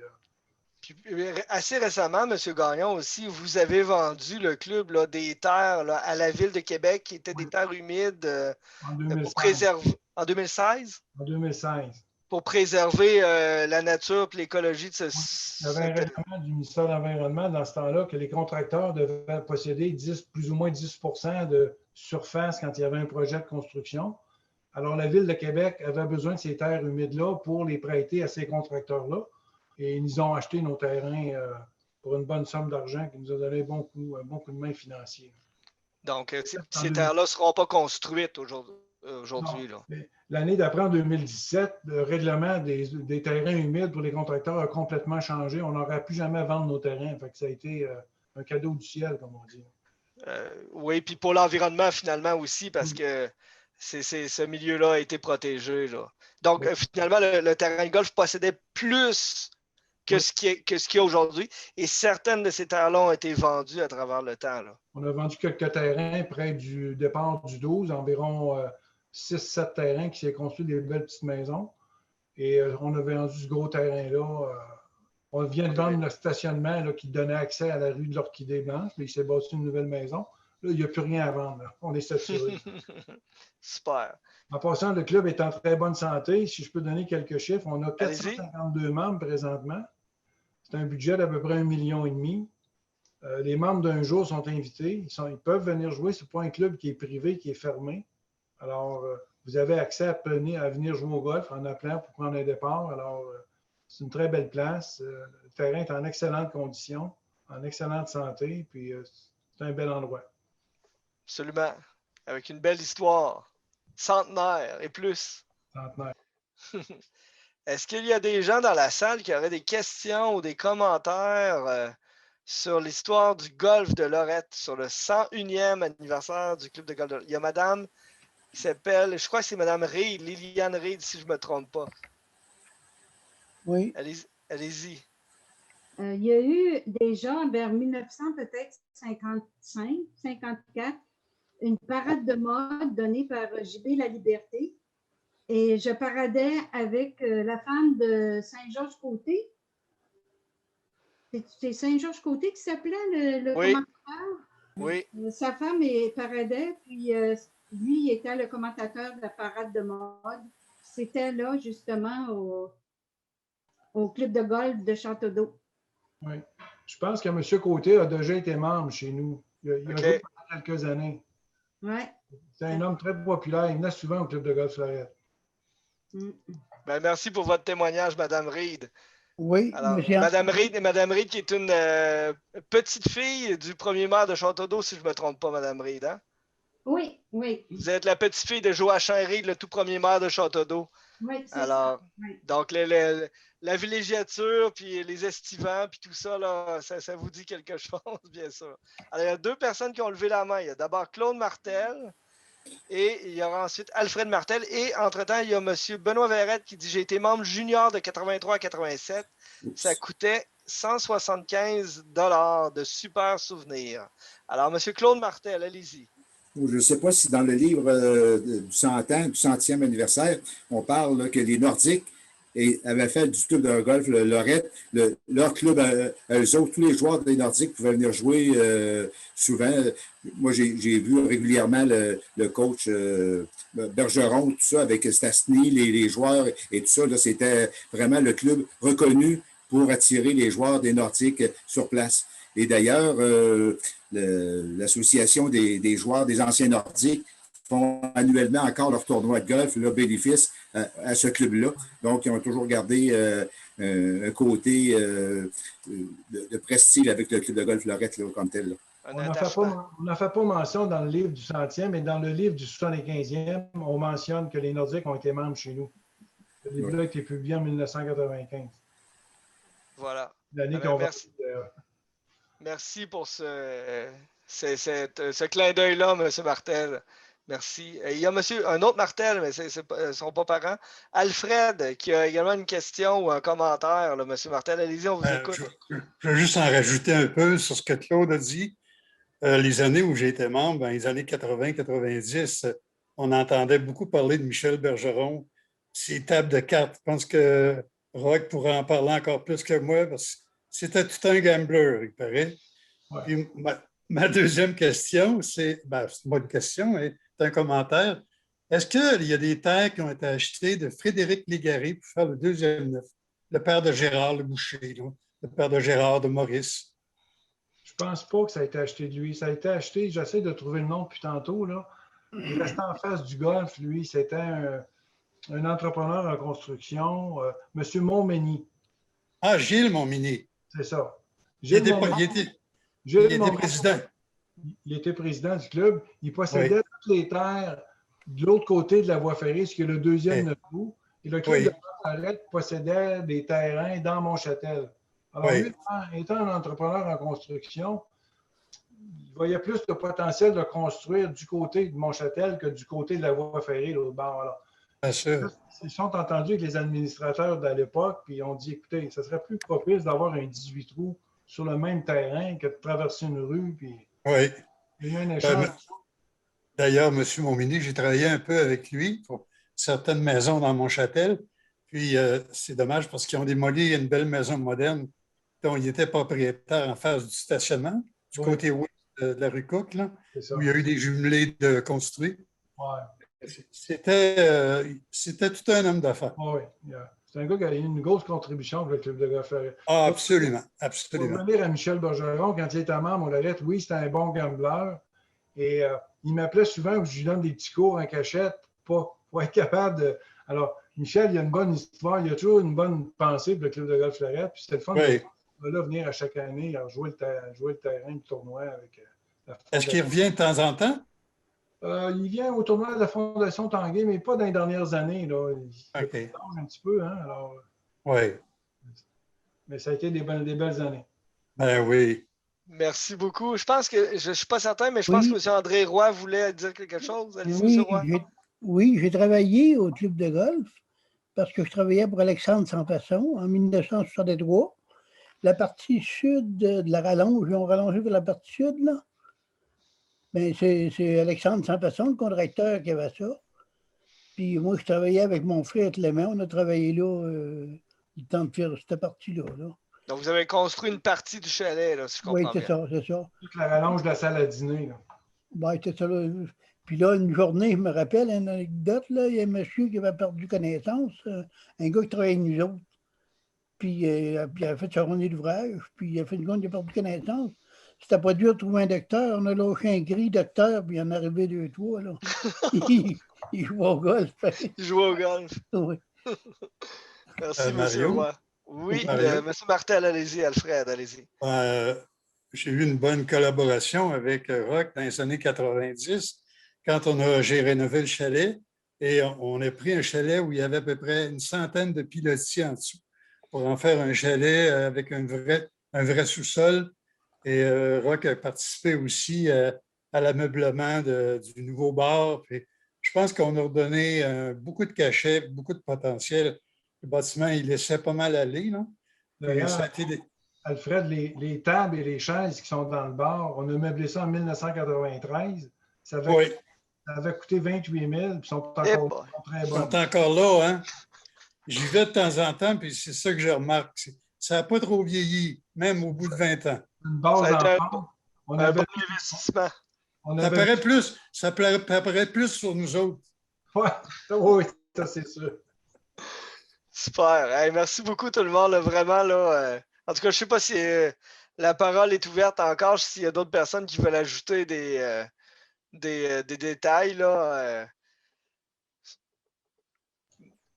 assez récemment, M. Gagnon aussi, vous avez vendu le club là, des terres là, à la Ville de Québec qui étaient des terres humides pour préserver. En 2016? En 2016. Pour préserver la nature et l'écologie de ce. Il y avait un règlement du ministère de l'Environnement dans ce temps-là que les contracteurs devaient posséder plus ou moins 10 de surface quand il y avait un projet de construction. Alors, la Ville de Québec avait besoin de ces terres humides-là pour les prêter à ces contracteurs-là. Et ils nous ont acheté nos terrains pour une bonne somme d'argent qui nous a donné un bon coup de main financier. Donc, ces terres-là ne seront pas construites aujourd'hui. L'année d'après, en 2017, le règlement des terrains humides pour les contracteurs a complètement changé. On n'aurait plus jamais vendre nos terrains. Fait que ça a été un cadeau du ciel, comme on dit. Oui, puis pour l'environnement, finalement, aussi, parce que ce milieu-là a été protégé. Là. Donc, finalement, le terrain de golf possédait plus que ce qu'il y a aujourd'hui. Et certaines de ces terres-là ont été vendues à travers le temps. Là. On a vendu quelques terrains près du départ du 12, environ 6-7 terrains qui s'est construit des belles petites maisons. Et on a vendu ce gros terrain-là. On vient de vendre le stationnement là, qui donnait accès à la rue de l'Orchidée Blanche. Mais il s'est bâti une nouvelle maison. Là, il n'y a plus rien à vendre. Là. On est saturé. Super. En passant, le club est en très bonne santé. Si je peux donner quelques chiffres, on a 452 membres présentement. C'est un budget d'à peu près 1,5 million. Les membres d'un jour sont invités. Ils peuvent venir jouer. Ce n'est pas un club qui est privé, qui est fermé. Alors, vous avez accès à venir jouer au golf en appelant pour prendre un départ. Alors, c'est une très belle place. Le terrain est en excellente condition, en excellente santé. Puis, c'est un bel endroit. Absolument. Avec une belle histoire. Centenaire et plus. Centenaire. Est-ce qu'il y a des gens dans la salle qui auraient des questions ou des commentaires sur l'histoire du golf de Lorette, sur le 101e anniversaire du club de golf de Lorette? Il y a madame qui s'appelle, je crois que c'est madame Reid, Liliane Reid, si je ne me trompe pas. Oui. Allez-y. Il y a eu déjà, vers 1900, peut-être 55, 54, une parade de mode donnée par JB La Liberté. Et je paradais avec la femme de Saint-Georges-Côté. C'est Saint-Georges-Côté qui s'appelait le commentateur? Oui. Sa femme paradait, puis lui, il était le commentateur de la parade de mode. C'était là, justement, au club de golf de Château-d'Eau. Oui. Je pense que M. Côté a déjà été membre chez nous. Il a joué pendant quelques années. Oui. C'est un homme très populaire. Il venait souvent au club de golf Lorette. Ben, merci pour votre témoignage, Mme Reid. Oui, Alors, monsieur. Madame Reed, qui est une petite fille du premier maire de Château-d'Eau, si je ne me trompe pas, Madame Reed. Hein? Oui, oui. Vous êtes la petite fille de Joachim Reed, le tout premier maire de Château-d'Eau. Oui, c'est Alors, ça. Oui. donc, la villégiature, puis les estivants, puis tout ça, là, ça vous dit quelque chose, bien sûr. Alors, il y a 2 personnes qui ont levé la main. Il y a d'abord Claude Martel et il y aura ensuite Alfred Martel. Et entre-temps, il y a M. Benoît Verrette qui dit « J'ai été membre junior de 83 à 87. Ça coûtait 175 $ de super souvenirs. » Alors, M. Claude Martel, allez-y. Je ne sais pas si dans le livre du 100 ans, du 100e anniversaire, on parle là, que les Nordiques avaient fait du club de golf, le Lorette, leur club, eux autres, tous les joueurs des Nordiques pouvaient venir jouer souvent. Moi, j'ai vu régulièrement le coach Bergeron, tout ça, avec Stastny, les joueurs et tout ça. C'était vraiment le club reconnu pour attirer les joueurs des Nordiques sur place. Et d'ailleurs, l'association des joueurs des anciens Nordiques font annuellement encore leur tournoi de golf, leur bénéfice à ce club-là. Donc, ils ont toujours gardé un côté de prestige avec le club de golf Lorette là, comme tel. Là. On n'a fait pas mention dans le livre du 100e, mais dans le livre du 75e, on mentionne que les Nordiques ont été membres chez nous. Le livre-là a été publié en 1995. Voilà. L'année qu'on va... Merci pour ce clin d'œil-là, M. Martel. Merci. Il y a un autre Martel, mais ce ne sont pas parents. Alfred, qui a également une question ou un commentaire. Là, M. Martel, allez-y, on vous écoute. Je vais juste en rajouter un peu sur ce que Claude a dit. Les années où j'ai été membre, dans les années 80-90, on entendait beaucoup parler de Michel Bergeron, ses tables de cartes. Je pense que Roch pourrait en parler encore plus que moi parce que c'était tout un gambler, il paraît. Ouais. Puis ma deuxième question, c'est pas une question, mais c'est un commentaire. Est-ce qu'il y a des terres qui ont été achetées de Frédéric Légaré pour faire le deuxième neuf, le père de Gérard Le Boucher, là, le père de Gérard de Maurice? Je ne pense pas que ça a été acheté de lui. Ça a été acheté, j'essaie de trouver le nom depuis tantôt, là. Il restait en face du golf, lui. C'était un entrepreneur en construction, M. Montmeny. Ah, Gilles Montmeny. C'est ça. Il était président. Il était président du club. Il possédait toutes les terres de l'autre côté de la voie ferrée, ce qui est le deuxième de nous. Et le club de Lorette possédait des terrains dans Montchâtel. Alors, lui, étant un entrepreneur en construction, il voyait plus de potentiel de construire du côté de Montchâtel que du côté de la voie ferrée, l'autre bord. Alors, ils sont entendus avec les administrateurs de l'époque, puis ils ont dit, écoutez, ce serait plus propice d'avoir un 18 trous sur le même terrain que de traverser une rue. Puis oui. Il y a eu un échange. D'ailleurs, M. Montmeny, j'ai travaillé un peu avec lui pour certaines maisons dans Montchâtel. Puis c'est dommage parce qu'ils ont démoli une belle maison moderne dont il était propriétaire en face du stationnement, du côté ouest de la rue Cook, là, où il y a eu des jumelés de construits. Ouais. C'était tout un homme d'affaires. Oui, c'est un gars qui a eu une grosse contribution pour le club de golf. Ah, absolument, absolument. Pour revenir à Michel Bergeron, quand il était membre au Lorette, oui, c'était un bon gambler. Et il m'appelait souvent où je lui donne des petits cours en cachette pour être capable de... Alors, Michel, il a une bonne histoire, il a toujours une bonne pensée pour le club de golf Lorette. Puis c'était le fun de là, venir à chaque année jouer le terrain du tournoi avec la fondation. Est-ce qu'il revient de temps en temps? Il vient au tournoi de la Fondation Tanguay, mais pas dans les dernières années. Là. Il change un petit peu. Hein, alors, mais ça a été des belles années. Ben oui. Merci beaucoup. Je pense que, je ne suis pas certain, mais je pense que M. André Roy voulait dire quelque chose. Allez-y, M. Roy. Oui, j'ai travaillé au club de golf parce que je travaillais pour Alexandre Sansfaçon en 1963. La partie sud de la rallonge, ils ont rallongé vers la partie sud, là. Ben, c'est Alexandre Sansfaçon, le contracteur, qui avait ça. Puis moi, je travaillais avec mon frère Clément. On a travaillé là le temps de faire cette partie-là. Là. Donc, vous avez construit une partie du chalet, là, si je comprends bien. Oui, c'est ça, c'est ça. Toute la rallonge de la salle à dîner. Oui, c'est ça. Là. Puis là, une journée, je me rappelle, une anecdote, là, il y a un monsieur qui avait perdu connaissance, un gars qui travaillait avec nous autres. Puis il a fait sa journée d'ouvrage, puis il a fait une seconde, il a perdu connaissance. C'était pas dur de trouver un docteur. On a lâché un gris docteur, puis il en est arrivé 2-3. Là. il jouait au golf. Il jouait au golf. Oui. Merci, Mario. Roy. Oui, Mario? M. Martel, allez-y, Alfred, allez-y. J'ai eu une bonne collaboration avec Roch dans les années 90, quand j'ai rénové le chalet. Et on a pris un chalet où il y avait à peu près une centaine de pilotis en dessous pour en faire un chalet avec un vrai sous-sol. Et Roch a participé aussi à l'ameublement du nouveau bar. Puis, je pense qu'on a redonné beaucoup de cachets, beaucoup de potentiel. Le bâtiment, il laissait pas mal aller. D'ailleurs, Alfred, les tables et les chaises qui sont dans le bar, on a meublé ça en 1993. Ça avait coûté 28 000, puis ils sont encore très bons. Ils sont encore là, hein? J'y vais de temps en temps, puis c'est ça que je remarque. Ça n'a pas trop vieilli, même au bout de 20 ans. Une base en on un avait bon investissement. Ça paraît plus sur nous autres. Oui, ça c'est sûr. Super. Hey, merci beaucoup tout le monde. Là, vraiment, là, en tout cas, je ne sais pas si la parole est ouverte encore, s'il y a d'autres personnes qui veulent ajouter des détails. Là,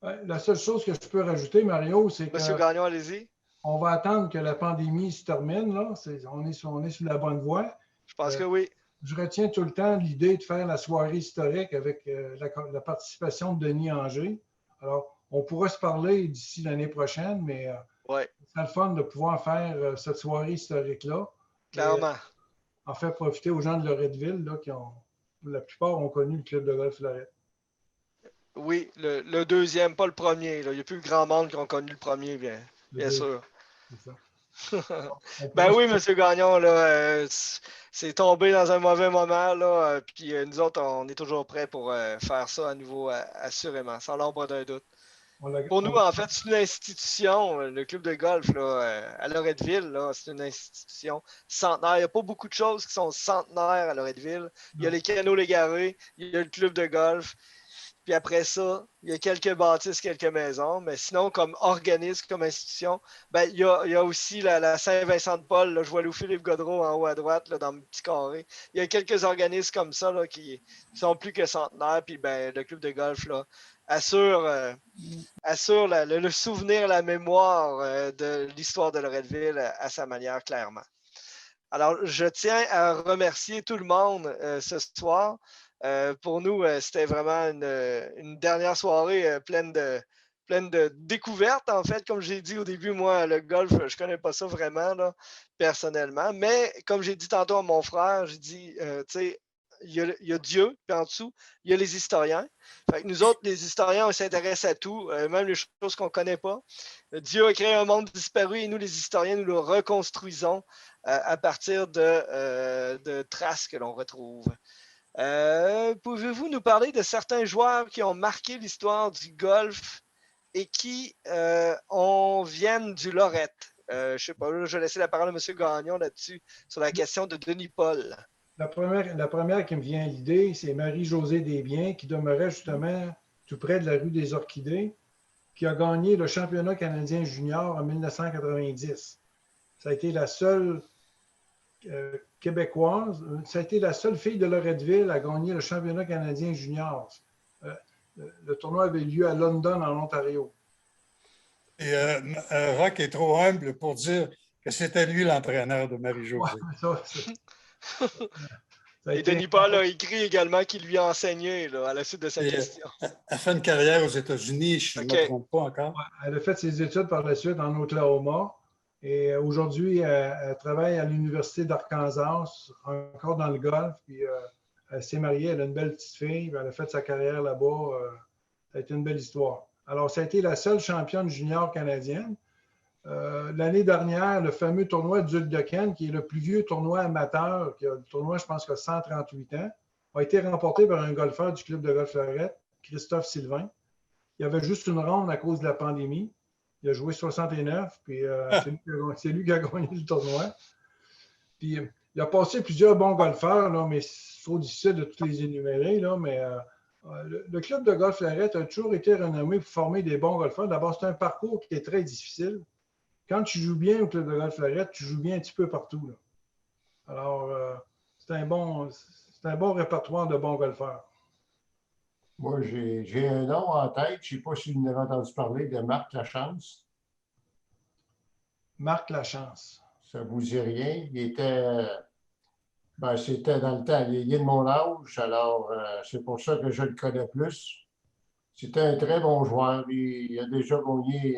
La seule chose que je peux rajouter, Mario, c'est que Monsieur Gagnon, allez-y. On va attendre que la pandémie se termine. Là. On est sur la bonne voie. Je pense que oui. Je retiens tout le temps l'idée de faire la soirée historique avec la participation de Denis Anger. Alors, on pourra se parler d'ici l'année prochaine, mais c'est le fun de pouvoir faire cette soirée historique-là. Clairement. En faire profiter aux gens de Loretteville, là, la plupart ont connu le club de golf Lorette. Oui, le deuxième, pas le premier. Là. Il n'y a plus grand monde qui ont connu le premier, bien sûr. C'est ça. Ben oui, M. Gagnon, là, c'est tombé dans un mauvais moment, là, puis nous autres, on est toujours prêts pour faire ça à nouveau, assurément, sans l'ombre d'un doute. Pour nous, en fait, c'est une institution, le club de golf là, à Loretteville, là, c'est une institution centenaire. Il n'y a pas beaucoup de choses qui sont centenaires à Loretteville. Il y a les canaux Légarés, il y a le club de golf. Puis après ça, il y a quelques bâtisses, quelques maisons. Mais sinon, comme organisme, comme institution, ben, il y a aussi la Saint-Vincent-de-Paul. Là, je vois Louis-Philippe Godreau en haut à droite, là, dans le petit carré. Il y a quelques organismes comme ça là, qui sont plus que centenaires. Puis ben, le club de golf là, assure le souvenir, la mémoire de l'histoire de Loretteville à sa manière, clairement. Alors, je tiens à remercier tout le monde ce soir. Pour nous, c'était vraiment une dernière soirée pleine de découvertes, en fait. Comme j'ai dit au début, moi, le golf, je ne connais pas ça vraiment, là, personnellement. Mais comme j'ai dit tantôt à mon frère, j'ai dit, tu sais, il y a Dieu, puis en dessous, il y a les historiens. Fait que nous autres, les historiens, on s'intéresse à tout, même les choses qu'on ne connaît pas. Dieu a créé un monde disparu et nous, les historiens, nous le reconstruisons à partir de traces que l'on retrouve. Pouvez-vous nous parler de certains joueurs qui ont marqué l'histoire du golf et qui viennent du Lorette? Je ne sais pas, je vais laisser la parole à M. Gagnon là-dessus, sur la question de Denis Paul. La première qui me vient à l'idée, c'est Marie-Josée Desbiens, qui demeurait justement tout près de la rue des Orchidées, qui a gagné le championnat canadien junior en 1990. Ça a été la seule québécoise, ça a été la seule fille de Loretteville à gagner le championnat canadien junior. Le tournoi avait lieu à London, en Ontario. Et Roch est trop humble pour dire que c'était lui l'entraîneur de Marie-Josée. Et Denis Paul a écrit également qu'il lui a enseigné là, à la suite de sa question. Elle a fait une carrière aux États-Unis, je ne me trompe pas encore. Elle a fait ses études par la suite en Oklahoma. Et aujourd'hui, elle travaille à l'Université d'Arkansas, encore dans le golf. Puis elle s'est mariée, elle a une belle petite fille. Puis elle a fait sa carrière là-bas. Ça a été une belle histoire. Alors, ça a été la seule championne junior canadienne. L'année dernière, le fameux tournoi Duc de Ken, qui est le plus vieux tournoi amateur, le tournoi, je pense, qui a 138 ans, a été remporté par un golfeur du club de golf Lorette, Christophe Sylvain. Il y avait juste une ronde à cause de la pandémie. Il a joué 69, puis c'est lui qui a gagné le tournoi. Puis il a passé plusieurs bons golfeurs, là, mais c'est trop difficile de tous les énumérer. Là, mais le club de golf Lorette a toujours été renommé pour former des bons golfeurs. D'abord, c'est un parcours qui est très difficile. Quand tu joues bien au club de golf Lorette, tu joues bien un petit peu partout. Là. Alors, c'est un bon répertoire de bons golfeurs. Moi, j'ai un nom en tête. Je ne sais pas si vous en avez entendu parler de Marc Lachance. Marc Lachance. Ça ne vous dit rien. Il était, c'était dans le temps, il est de mon âge, alors c'est pour ça que je le connais plus. C'était un très bon joueur. Il a déjà gagné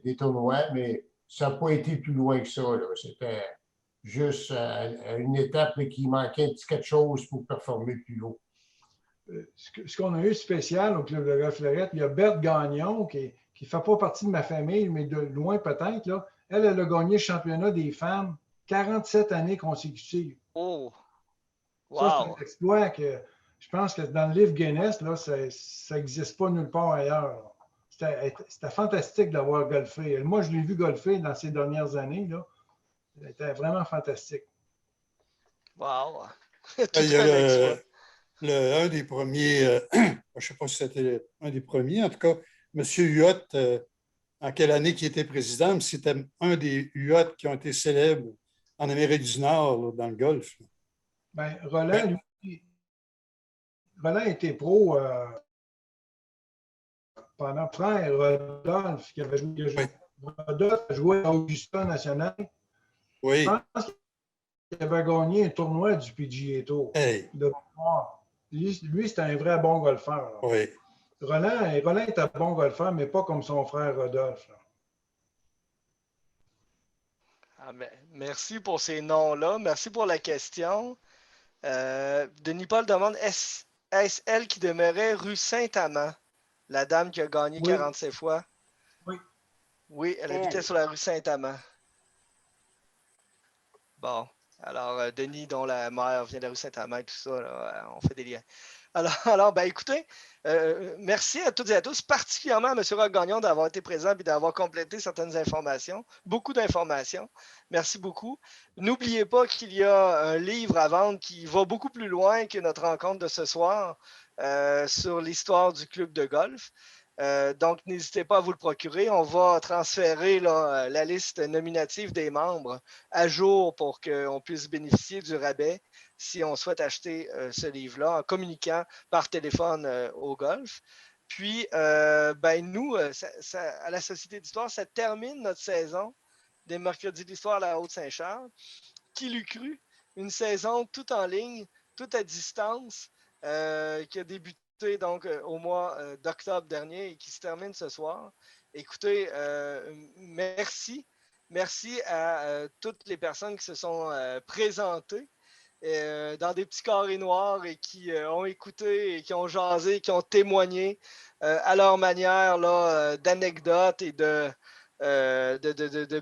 des tournois, mais ça n'a pas été plus loin que ça, là. C'était juste à une étape là, qui manquait un petit quelque chose pour performer plus haut. Ce qu'on a eu spécial au Club de golf Lorette, il y a Berthe Gagnon qui ne fait pas partie de ma famille, mais de loin peut-être. Là. Elle a gagné le championnat des femmes 47 années consécutives. Oh! Wow! Ça, c'est un exploit que je pense que dans le livre Guinness, là, ça n'existe pas nulle part ailleurs. C'était fantastique d'avoir golfé. Moi, je l'ai vu golfer dans ces dernières années. Là. C'était vraiment fantastique. Wow! Il y a un des premiers, je ne sais pas si c'était un des premiers, en tout cas, M. Huot, en quelle année qui était président, mais c'était un des Huot qui ont été célèbres en Amérique du Nord, là, dans le golf. Ben, Roland, lui, Roland était pro pendant frère Rodolphe, qui avait joué. Rodolphe a joué à Augusta National. Oui. Je pense qu'il avait gagné un tournoi du PGA Tour. Hey. Lui, c'était un vrai bon golfeur. Là. Oui. Roland était un bon golfeur, mais pas comme son frère Rodolphe. Ah, merci pour ces noms-là. Merci pour la question. Denis Paul demande, est-ce elle qui demeurait rue Saint-Amand, la dame qui a gagné 47 fois? Oui. Oui, elle habitait sur la rue Saint-Amand. Bon. Alors, Denis, dont la mère vient de la rue Saint-Amand et tout ça, là, on fait des liens. Alors ben, écoutez, merci à toutes et à tous, particulièrement à M. Roch Gagnon d'avoir été présent et d'avoir complété certaines informations, beaucoup d'informations. Merci beaucoup. N'oubliez pas qu'il y a un livre à vendre qui va beaucoup plus loin que notre rencontre de ce soir sur l'histoire du club de golf. Donc, n'hésitez pas à vous le procurer. On va transférer là, la liste nominative des membres à jour pour qu'on puisse bénéficier du rabais si on souhaite acheter ce livre-là en communiquant par téléphone au golf. Puis, nous, à la Société d'Histoire, ça termine notre saison des mercredis d'Histoire à la Haute-Saint-Charles. Qui l'eût cru? Une saison tout en ligne, tout à distance, qui a débuté donc au mois d'octobre dernier et qui se termine ce soir. Écoutez, merci. Merci à toutes les personnes qui se sont présentées dans des petits carrés noirs et qui ont écouté et qui ont jasé, qui ont témoigné à leur manière d'anecdotes et de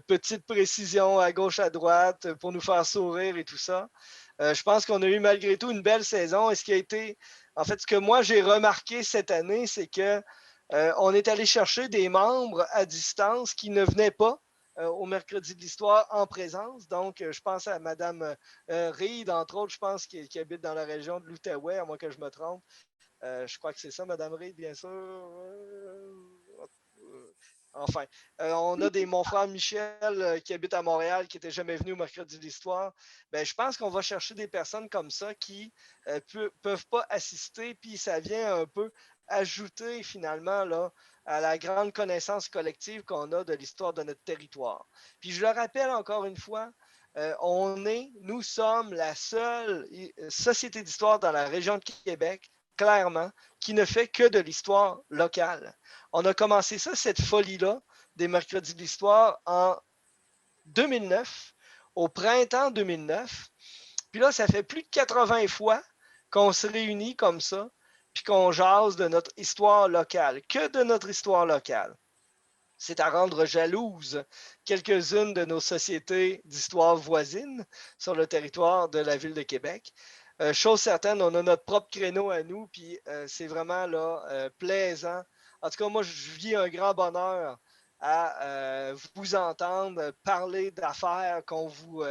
petites précisions à gauche, à droite pour nous faire sourire et tout ça. Je pense qu'on a eu malgré tout une belle saison et ce qui a été, en fait, ce que moi j'ai remarqué cette année, c'est que on est allé chercher des membres à distance qui ne venaient pas au Mercredi de l'Histoire en présence. Donc, je pense à Mme Reed, entre autres, je pense, qui habite dans la région de l'Outaouais, à moins que je me trompe. Je crois que c'est ça, Mme Reed, bien sûr. Enfin, on a mon frère Michel qui habite à Montréal, qui n'était jamais venu au Mercredi de l'Histoire. Ben, je pense qu'on va chercher des personnes comme ça qui ne peuvent pas assister, puis ça vient un peu ajouter finalement là, à la grande connaissance collective qu'on a de l'histoire de notre territoire. Puis je le rappelle encore une fois, nous sommes la seule société d'histoire dans la région de Québec, clairement, qui ne fait que de l'histoire locale. On a commencé ça, cette folie-là, des mercredis de l'histoire en 2009, au printemps 2009. Puis là, ça fait plus de 80 fois qu'on se réunit comme ça, puis qu'on jase de notre histoire locale. Que de notre histoire locale. C'est à rendre jalouse quelques-unes de nos sociétés d'histoire voisines sur le territoire de la ville de Québec. Chose certaine, on a notre propre créneau à nous, puis c'est vraiment là, plaisant. En tout cas, moi, je vis un grand bonheur à vous entendre parler d'affaires qu'on vous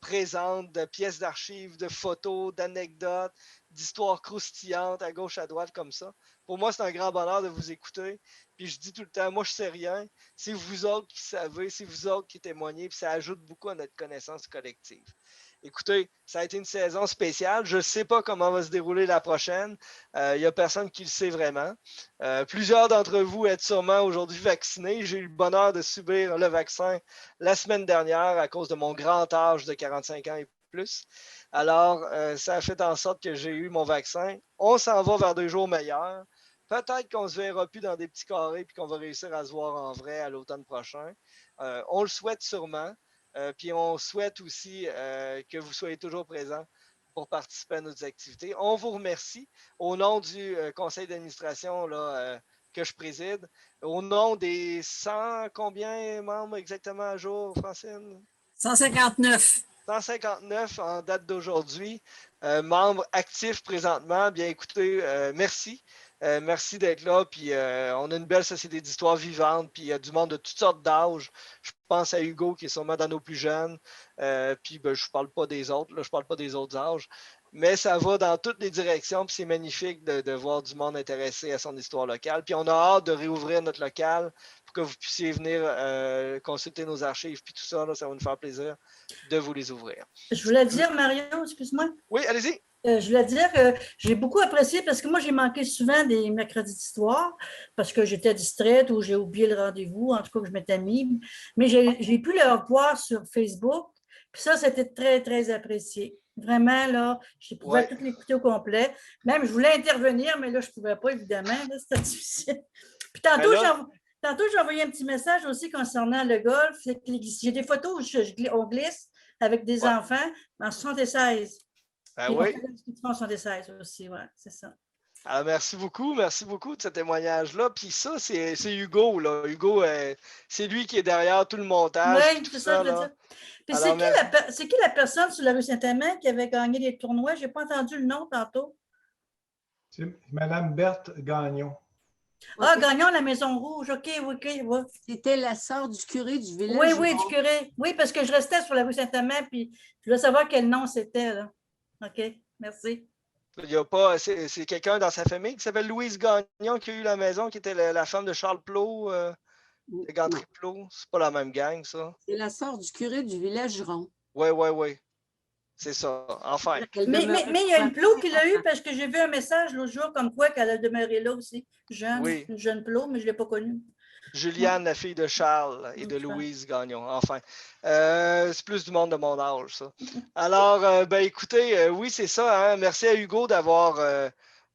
présente, de pièces d'archives, de photos, d'anecdotes, d'histoires croustillantes à gauche, à droite, comme ça. Pour moi, c'est un grand bonheur de vous écouter. Puis je dis tout le temps, moi, je ne sais rien. C'est vous autres qui savez, c'est vous autres qui témoignez, puis ça ajoute beaucoup à notre connaissance collective. Écoutez, ça a été une saison spéciale. Je ne sais pas comment va se dérouler la prochaine. Il n'y a personne qui le sait vraiment. Plusieurs d'entre vous êtes sûrement aujourd'hui vaccinés. J'ai eu le bonheur de subir le vaccin la semaine dernière à cause de mon grand âge de 45 ans et plus. Alors, ça a fait en sorte que j'ai eu mon vaccin. On s'en va vers des jours meilleurs. Peut-être qu'on ne se verra plus dans des petits carrés et qu'on va réussir à se voir en vrai à l'automne prochain. On le souhaite sûrement. Puis on souhaite aussi que vous soyez toujours présents pour participer à nos activités. On vous remercie au nom du conseil d'administration que je préside, au nom des 100, combien membres exactement à jour, Francine? 159. 159 en date d'aujourd'hui, membres actifs présentement. Bien écoutez, merci. Merci d'être là. Puis on a une belle société d'histoire vivante. Puis il y a du monde de toutes sortes d'âges. Je pense à Hugo qui est sûrement dans nos plus jeunes. Puis ben, je ne parle pas des autres. Là, je ne parle pas des autres âges. Mais ça va dans toutes les directions. Puis c'est magnifique de voir du monde intéressé à son histoire locale. Puis on a hâte de réouvrir notre local pour que vous puissiez venir consulter nos archives. Puis tout ça, là, ça va nous faire plaisir de vous les ouvrir. Je voulais dire, Mario, excuse-moi. Oui, allez-y. Je voulais dire que j'ai beaucoup apprécié parce que moi, j'ai manqué souvent des mercredis d'histoire parce que j'étais distraite ou j'ai oublié le rendez-vous, en tout cas que je m'étais mis. Mais j'ai pu le revoir sur Facebook. Puis ça, c'était très, très apprécié. Vraiment, là, je pouvais tout l'écouter au complet. Même, je voulais intervenir, mais là, je ne pouvais pas, évidemment. C'était difficile. Puis tantôt, j'ai envoyé un petit message aussi concernant le golf. J'ai des photos où on glisse avec des enfants en 76. Oui. En 76 aussi, oui, c'est ça. Alors, merci beaucoup de ce témoignage-là. Puis ça, c'est Hugo, là. Hugo, c'est lui qui est derrière tout le montage. Oui, c'est ça, je veux dire. Puis c'est qui la personne sur la rue Saint-Amand qui avait gagné les tournois? Je n'ai pas entendu le nom tantôt. C'est Mme Berthe Gagnon. Ah, Gagnon, la Maison Rouge. OK. C'était la sœur du curé du village. Oui, du curé. Oui, parce que je restais sur la rue Saint-Amand, puis je voulais savoir quel nom c'était, là. OK, merci. Il y a pas, c'est quelqu'un dans sa famille qui s'appelle Louise Gagnon qui a eu la maison, qui était la femme de Charles Plot, de Gantry Plot. C'est pas la même gang, ça. C'est la sœur du curé du village Rond. Oui. C'est ça. Enfin. Mais il y a une Plot qui l'a eu parce que j'ai vu un message l'autre jour comme quoi qu'elle a demeuré là aussi. Une jeune Plot, mais je ne l'ai pas connue. Juliane, la fille de Charles et de Louise Gagnon. Enfin, c'est plus du monde de mon âge, ça. Alors, ben écoutez, oui, c'est ça. Hein? Merci à Hugo d'avoir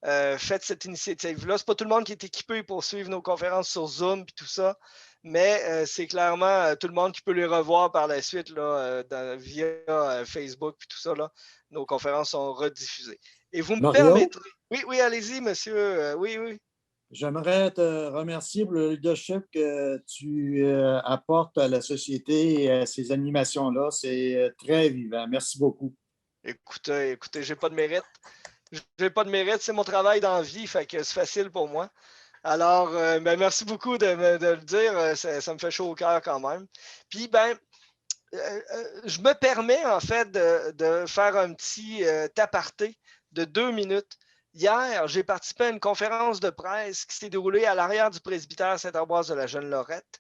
fait cette initiative-là. C'est pas tout le monde qui est équipé pour suivre nos conférences sur Zoom et tout ça, mais c'est clairement tout le monde qui peut les revoir par la suite là, via Facebook et tout ça. Là. Nos conférences sont rediffusées. Et vous me permettrez... Oui, allez-y, monsieur. Oui. J'aimerais te remercier pour le leadership que tu apportes à la société et à ces animations-là. C'est très vivant. Merci beaucoup. Écoutez, j'ai pas de mérite. C'est mon travail dans la vie, fait que c'est facile pour moi. Alors, ben, merci beaucoup de le dire. Ça me fait chaud au cœur quand même. Puis, je me permets en fait de faire un petit aparté de 2 minutes. Hier, j'ai participé à une conférence de presse qui s'est déroulée à l'arrière du presbytère Sainte-Ambroise de la Jeune-Lorette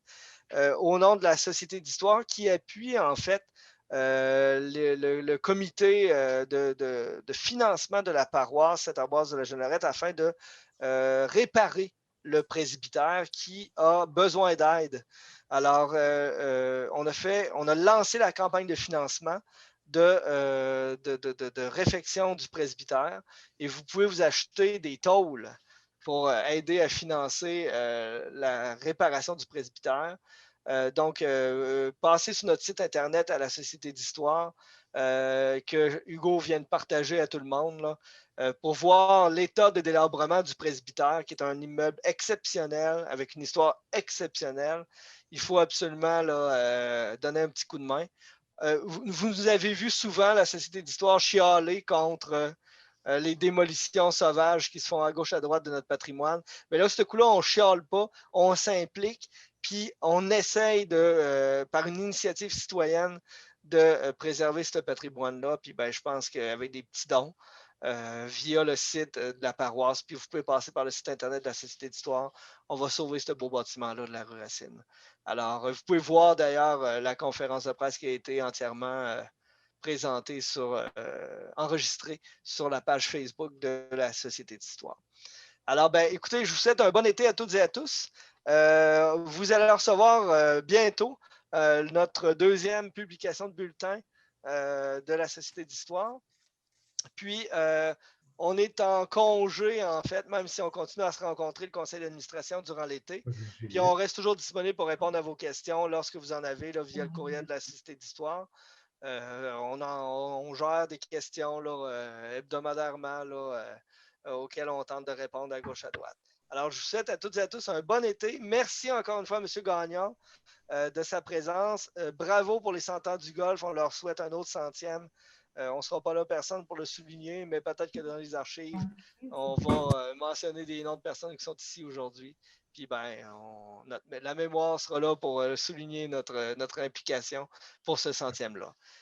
au nom de la Société d'histoire qui appuie en fait le comité de financement de la paroisse Sainte-Ambroise de la Jeune-Lorette afin de réparer le presbytère qui a besoin d'aide. Alors, on a lancé la campagne de financement de réfection du presbytère et vous pouvez vous acheter des tôles pour aider à financer la réparation du presbytère. Donc, passez sur notre site Internet à la Société d'histoire que Hugo vient de partager à tout le monde là, pour voir l'état de délabrement du presbytère, qui est un immeuble exceptionnel, avec une histoire exceptionnelle. Il faut absolument là, donner un petit coup de main. Vous avez vu souvent la Société d'histoire chialer contre les démolitions sauvages qui se font à gauche à droite de notre patrimoine. Mais là, ce coup-là, on ne chiale pas, on s'implique, puis on essaye par une initiative citoyenne de préserver ce patrimoine-là. Puis je pense qu'avec des petits dons, via le site de la paroisse, puis vous pouvez passer par le site Internet de la Société d'histoire, on va sauver ce beau bâtiment-là de la rue Racine. Alors, vous pouvez voir d'ailleurs la conférence de presse qui a été entièrement présenté enregistré sur la page Facebook de la Société d'histoire. Alors, écoutez, je vous souhaite un bon été à toutes et à tous. Vous allez recevoir bientôt notre deuxième publication de bulletin de la Société d'histoire. Puis, on est en congé, en fait, même si on continue à se rencontrer, le conseil d'administration, durant l'été. Puis, on reste toujours disponible pour répondre à vos questions lorsque vous en avez là, via le courriel de la Société d'histoire. On gère des questions là, hebdomadairement là, auxquelles on tente de répondre à gauche, à droite. Alors, je vous souhaite à toutes et à tous un bon été. Merci encore une fois, M. Gagnon, de sa présence. Bravo pour les 100 ans du golf. On leur souhaite un autre 100e. On ne sera pas là personne pour le souligner, mais peut-être que dans les archives, on va mentionner des noms de personnes qui sont ici aujourd'hui. Puis la mémoire sera là pour souligner notre implication pour ce 100e-là.